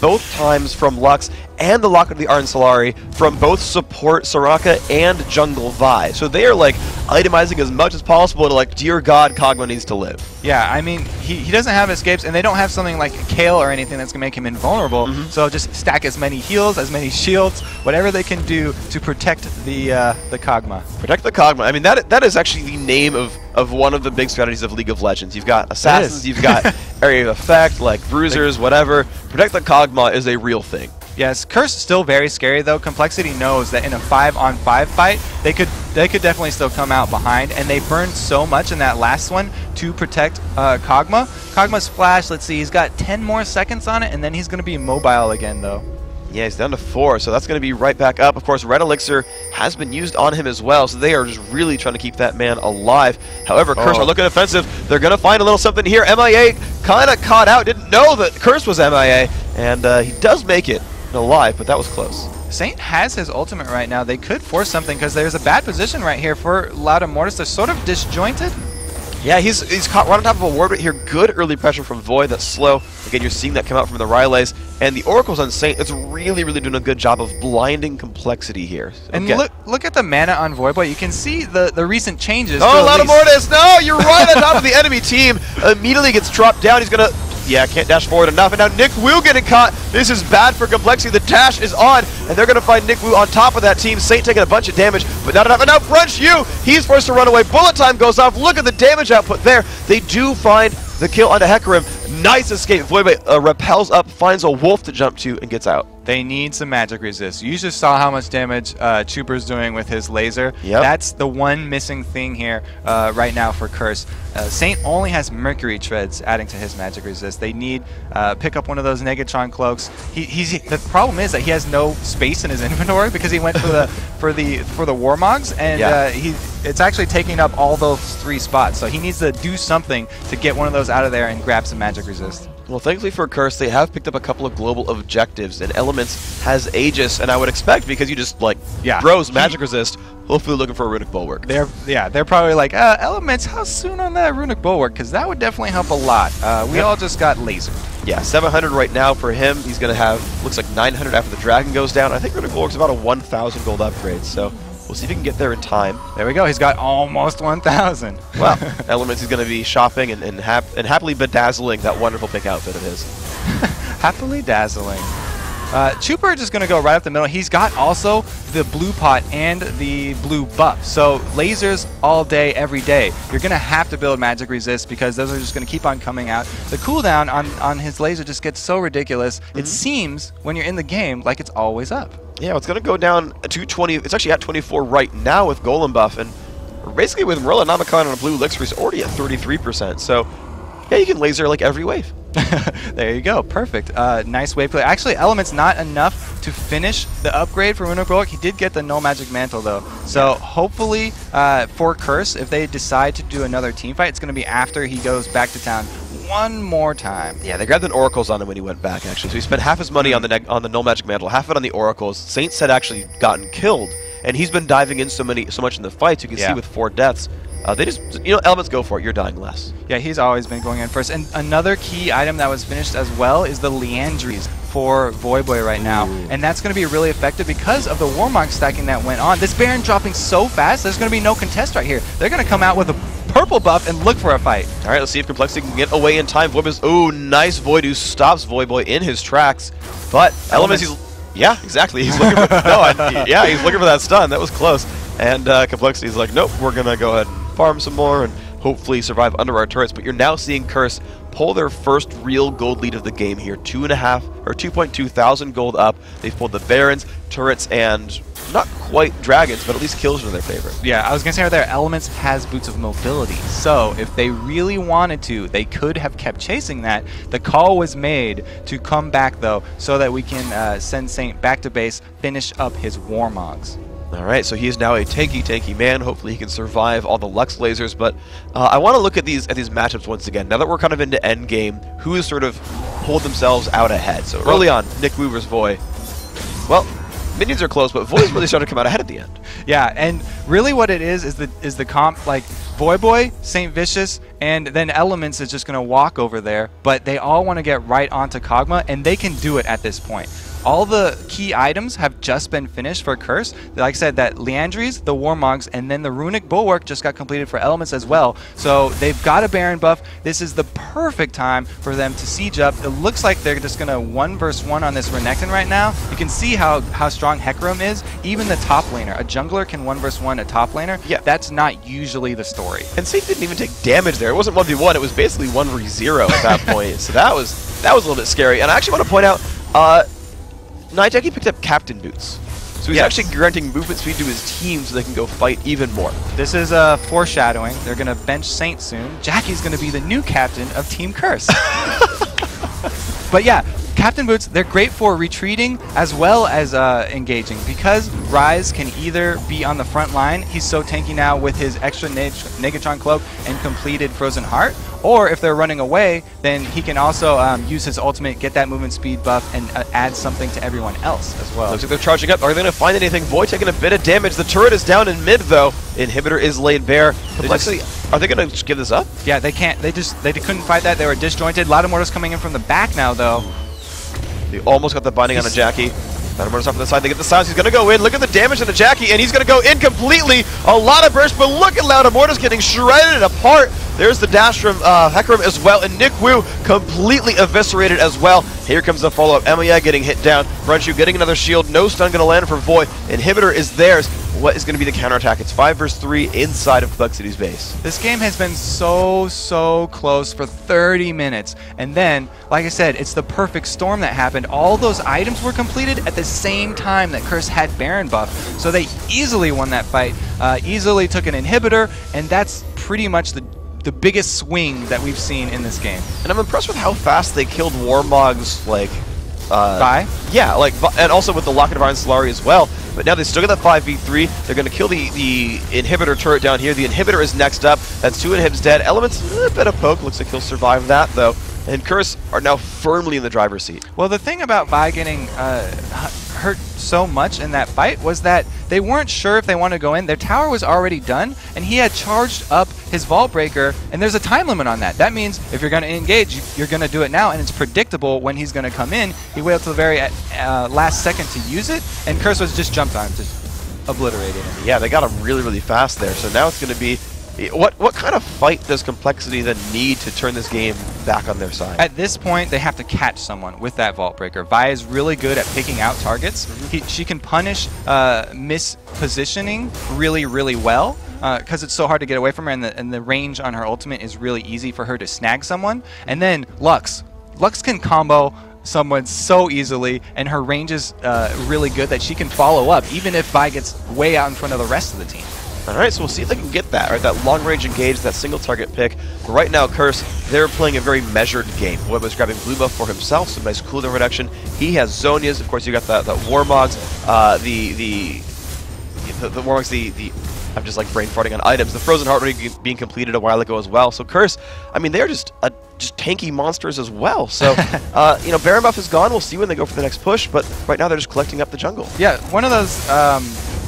both times from Lux, and the Locket of the Iron Solari from both support Soraka and jungle Vi. So they are like itemizing as much as possible to like, dear God, Kog'Maw needs to live. Yeah, I mean, he doesn't have escapes, and they don't have something like coL or anything that's going to make him invulnerable. So just stack as many heals, as many shields, whatever they can do to protect the Kog'Maw. Protect the Kog'Maw. I mean, that is actually the name of one of the big strategies of League of Legends. You've got Assassins, you've got Area of Effect, like Bruisers, whatever. Protect the Kog'Maw is a real thing. Yes, Curse is still very scary though. Complexity knows that in a 5-on-5 fight, they could definitely still come out behind, and they burned so much in that last one to protect Kog'Maw. Kog'Maw's flash, let's see, he's got 10 more seconds on it, and then he's going to be immobile again though. Yeah, he's down to 4, so that's going to be right back up. Of course, Red Elixir has been used on him as well, so they are just really trying to keep that man alive. However, Curse are looking offensive. They're going to find a little something here. MIA kind of caught out, didn't know that Curse was MIA, and he does make it alive, but that was close. Saint has his ultimate right now. They could force something because there's a bad position right here for Lattimortis. They're sort of disjointed. Yeah, he's caught right on top of a ward right here. Good early pressure from Void. That's slow. Again, you're seeing that come out from the Rylays. And the Oracle's on Saint. It's really, really doing a good job of blinding Complexity here. And look at the mana on Voidboy. You can see the recent changes. Oh, Lattimortis! No, you're right on top of the enemy team. Immediately gets dropped down. He's going to... Yeah, can't dash forward enough, and now Nick Wu getting caught. This is bad for Complexity. The dash is on, and they're going to find Nick Wu on top of that team. Saint taking a bunch of damage, but not enough. And now Brunch Yu, he's forced to run away. Bullet time goes off. Look at the damage output there. They do find the kill onto Hecarim. Nice escape. Voidboy repels up, finds a wolf to jump to, and gets out. They need some magic resist. You just saw how much damage Chuper's doing with his laser. Yep. That's the one missing thing here right now for Curse. Saint only has Mercury Treads adding to his magic resist. They need pick up one of those Negatron cloaks. The problem is that he has no space in his inventory because he went for the Warmogs, and it's actually taking up all those 3 spots. So he needs to do something to get one of those out of there and grab some magic resist. Well, thankfully for Curse, they have picked up a couple of global objectives, and Elements has Aegis, and I would expect, because you just, like, throws magic resist, hopefully looking for a Runic Bulwark. They're probably like, Elements, how soon on that Runic Bulwark? Because that would definitely help a lot. We all just got lasered. Yeah, 700 right now for him. He's going to have, looks like 900 after the Dragon goes down. I think Runic Bulwark's about a 1,000 gold upgrade, so we'll see if he can get there in time. There we go. He's got almost 1,000. Well, Elements is going to be shopping and happily bedazzling that wonderful pink outfit of his. Happily dazzling. Chuper is just going to go right up the middle. He's got also the blue pot and the blue buff. So lasers all day, every day. You're going to have to build magic resist because those are just going to keep on coming out. The cooldown on his laser just gets so ridiculous. It seems when you're in the game like it's always up. Yeah, it's going to go down to 20. It's actually at 24 right now with Golem buff. And basically with Marilla Namicon on a blue elixir, he's already at 33%. So yeah, you can laser like every wave. There you go. Perfect. Nice wave play. Actually, Element's not enough to finish the upgrade for Runic Bulwark. He did get the No Magic Mantle, though. So hopefully for Curse, if they decide to do another team fight, it's going to be after he goes back to town one more time. Yeah, they grabbed an Oracles on him when he went back, actually. So he spent half his money on the No Magic Mantle, half of it on the Oracles. Saints had actually gotten killed, and he's been diving in so much in the fights. You can see with 4 deaths. They just, Elements, go for it. You're dying less. Yeah, he's always been going in first. And another key item that was finished as well is the Leandries for Voyboy right now. And that's going to be really effective because of the Warmog stacking that went on. This Baron dropping so fast, there's going to be no contest right here. They're going to come out with a purple buff and look for a fight. All right, let's see if Complexity can get away in time. Voidboy's, nice Void who stops Voyboy in his tracks. But Elements, yeah, exactly. He's looking for, he's looking for that stun. That was close. And Complexity's like, nope, we're going to go ahead and farm some more and hopefully survive under our turrets. But you're now seeing Curse pull their first real gold lead of the game here. 2.2 thousand gold up. They've pulled the Barons, turrets, and not quite dragons, but at least kills are their favorite. Yeah, I was going to say right there, Elements has Boots of Mobility. So if they really wanted to, they could have kept chasing that. The call was made to come back, though, so that we can send Saint back to base, finish up his Warmogs. All right, so he is now a tanky man. Hopefully he can survive all the Lux lasers, but I want to look at these matchups once again. Now that we're kind of into endgame, who has sort of pulled themselves out ahead? So early on, Nick Wu versus Voy. Well, minions are close, but Voy's really started to come out ahead at the end. Yeah, and really what it is the comp, like Voyboy, Saint Vicious, and then Elements is just going to walk over there, but they all want to get right onto Kog'Maw, and they can do it at this point. All the key items have just been finished for Curse. Like I said, that Leandries, the Warmogs, and then the Runic Bulwark just got completed for Elements as well. So they've got a Baron buff. This is the perfect time for them to siege up. It looks like they're just going to 1 versus 1 on this Renekton right now. You can see how strong Hecarim is. Even the top laner. A jungler can 1 versus 1 a top laner. Yeah. That's not usually the story. And Saint didn't even take damage there. It wasn't 1v1. It was basically 1v0 at that point. So that was a little bit scary. And I actually want to point out, Nijaki picked up Captain Boots. So he's actually granting movement speed to his team so they can go fight even more. This is foreshadowing. They're going to bench Saint soon. Jackie's going to be the new captain of Team Curse. But yeah, Captain Boots, they're great for retreating as well as engaging because Ryze can either be on the front line, he's so tanky now with his extra Negatron Cloak and completed Frozen Heart, or if they're running away, then he can also use his ultimate, get that movement speed buff, and add something to everyone else as well. Looks like they're charging up. Are they going to find anything? Void taking a bit of damage. The turret is down in mid, though. Inhibitor is laid bare. Are they going to just give this up? Yeah, they can't. They couldn't fight that. They were disjointed. A lot of mortars coming in from the back now, though. They almost got the binding on a Jackie. Mortars off to the side. They get the silence. He's going to go in. Look at the damage on the Jackie, and he's going to go in completely. A lot of burst, but look at Mortars getting shredded apart. There's the dash from Hecarim as well, and Nick Wu completely eviscerated as well. Here comes the follow-up. Emiya getting hit down. Brunchu getting another shield. No stun going to land for Void. Inhibitor is theirs. What is going to be the counterattack? It's 5 versus 3 inside of Complexity's base. This game has been so close for 30 minutes. And then, like I said, it's the perfect storm that happened. All those items were completed at the same time that Curse had Baron buff. So they easily won that fight, easily took an inhibitor, and that's pretty much the biggest swing that we've seen in this game. And I'm impressed with how fast they killed Warmog's, like... Vi? Yeah, like, and also with the Locket of Iron Solari as well. but now they still got that 5v3. They're going to kill the inhibitor turret down here. The inhibitor is next up. That's 2 inhibs dead. Elements, a bit of poke. Looks like he'll survive that, though. And Curse are now firmly in the driver's seat. Well, the thing about Vi getting hurt so much in that fight was that they weren't sure if they wanted to go in. Their tower was already done, and he had charged up his Vault Breaker, and there's a time limit on that. That means if you're going to engage, you're going to do it now, and it's predictable when he's going to come in. He waited till the very last second to use it, and Curse was just jumped on him, just obliterated him. Yeah, they got him really, really fast there. So now it's going to be... What kind of fight does Complexity then need to turn this game back on their side? At this point, they have to catch someone with that Vault Breaker. Vi is really good at picking out targets. She can punish mispositioning really, really well because it's so hard to get away from her, and the range on her ultimate is really easy for her to snag someone. And then Lux. Lux can combo someone so easily, and her range is really good that she can follow up, even if Vi gets way out in front of the rest of the team. All right, so we'll see if they can get that, right? That long-range engage, that single-target pick. But right now, Curse, they're playing a very measured game. Web is grabbing blue buff for himself, some nice cooldown reduction. He has Zonias. Of course, you got that Warmogs, the Warmogs, I'm just like brain farting on items. The Frozen Heart already being completed a while ago as well. So Curse, I mean, they're just tanky monsters as well. So, you know, Baron buff is gone. We'll see when they go for the next push. But right now, they're just collecting up the jungle. Yeah, one of those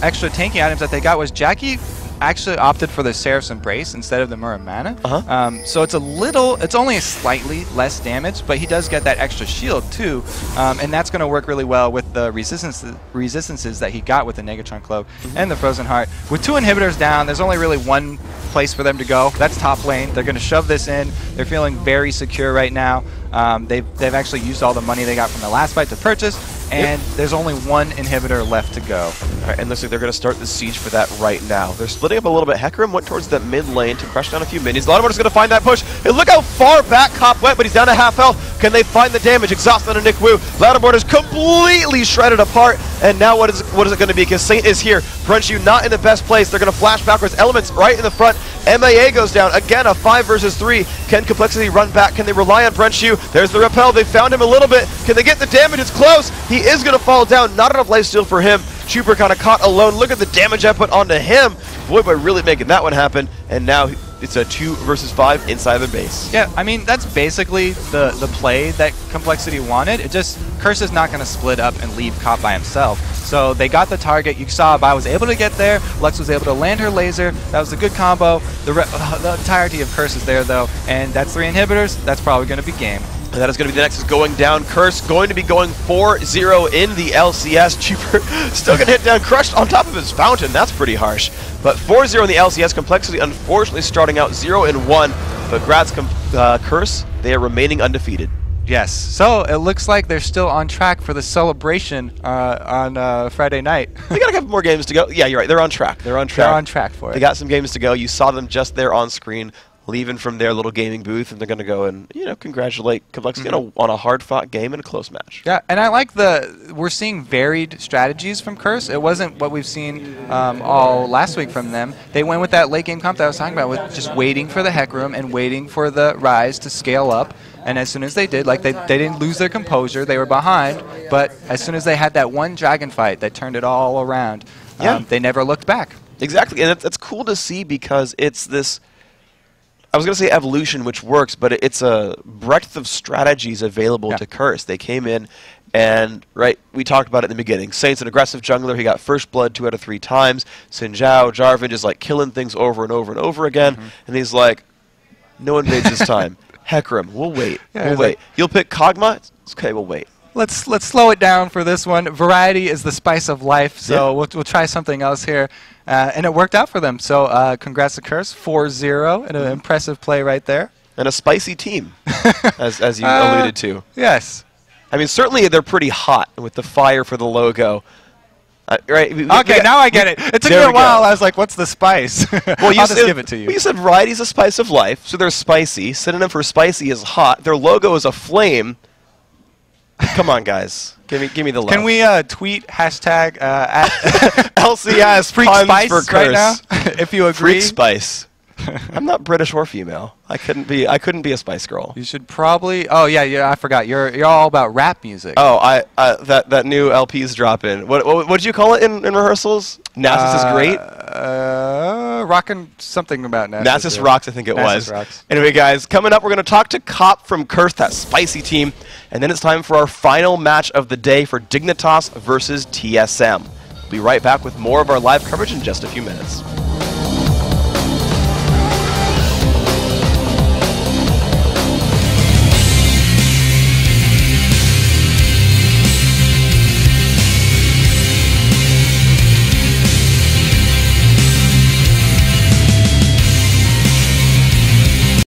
extra tanky items that they got was Jackie actually opted for the Seraph's Embrace instead of the Muramana. So it's only a slightly less damage, but he does get that extra shield too, and that's going to work really well with the resistances that he got with the Negatron Cloak and the Frozen Heart. With 2 inhibitors down, there's only really one place for them to go. That's top lane. They're going to shove this in. They're feeling very secure right now. They've actually used all the money they got from the last fight to purchase, and there's only 1 inhibitor left to go. All right, and looks like they're going to start the siege for that right now. They're splitting up a little bit. Hecarim went towards that mid lane to crush down a few minions. Lattimore is going to find that push. And look how far back Cop went, but he's down to half health. Can they find the damage? Exhaust on a Nick Wu. Lattimore is completely shredded apart. And now what is it going to be? Because Saint is here. Brenshu not in the best place. They're going to flash backwards. Elements right in the front. MAA goes down. Again, a 5 versus 3. Can Complexity run back? Can they rely on Brenshu? There's the repel. They found him a little bit. Can they get the damage? It's close. He is going to fall down. Not enough lifesteal for him. Chuper kind of caught alone. Look at the damage I put onto him. Boy, really making that one happen. And now it's a 2 versus 5 inside their base. Yeah, I mean, that's basically the play that Complexity wanted. It just, Curse is not going to split up and leave Cop by himself. So they got the target. You saw Vi was able to get there. Lux was able to land her laser. That was a good combo. The entirety of Curse is there, though. And that's 3 inhibitors. That's probably going to be game. And that is going to be the next is going down. Curse going to be going 4-0 in the LCS. Cheaper still going to hit down. Crushed on top of his fountain. That's pretty harsh. But 4-0 in the LCS. Complexity unfortunately starting out 0-1. But Graz Curse, they are remaining undefeated. Yes. So it looks like they're still on track for the celebration on Friday night. They got a couple more games to go. Yeah, you're right. They're on track. They're on track. They're on track for it. They got some games to go. You saw them just there on screen, leaving from their little gaming booth, and they're going to go and, you know, congratulate Complexity on a hard-fought game and a close match. Yeah, and I like we're seeing varied strategies from Curse. It wasn't what we've seen all last week from them. They went with that late game comp that I was talking about, with just waiting for the Heck Room and waiting for the Rise to scale up. And as soon as they did, like they didn't lose their composure. They were behind, but as soon as they had that one dragon fight that turned it all around, they never looked back. Exactly, and it's cool to see because it's this, I was going to say evolution, which works, but it's a breadth of strategies available to Curse. They came in and, right, we talked about it in the beginning. Saint's an aggressive jungler. He got first blood 2 out of 3 times. Sin Zhao, Jarvan just like killing things over and over and over again. And he's like, no invades this time. Hecarim, we'll wait. We'll wait. You'll pick Kog'Maw? It's okay, we'll wait. Let's slow it down for this one. Variety is the spice of life, so we'll try something else here. And it worked out for them. So congrats to Curse, 4-0, and an impressive play right there. And a spicy team, as you alluded to. Yes. I mean, certainly they're pretty hot with the fire for the logo. Right. Okay, now I get it. It took me a while. I was like, what's the spice? Well, I'll just give it to you. Well, you said variety is a spice of life, so they're spicy. Synonym for spicy is hot. Their logo is a flame. Come on, guys. Give me the love. Can we tweet hashtag at LCS Freak puns Spice for Curse right now, if you agree? Freak Spice. I'm not British or female. I couldn't be a Spice Girl. You should probably. Oh yeah, I forgot. You're all about rap music. Oh, that new LP's dropping. What did you call it in rehearsals? Nasus is great. Rockin' something about Nasus. Nasus rocks, I think it Nasus was. rocks. Anyway, guys, coming up, we're going to talk to coP from Curse, that spicy team, and then it's time for our final match of the day for Dignitas versus TSM. We'll be right back with more of our live coverage in just a few minutes.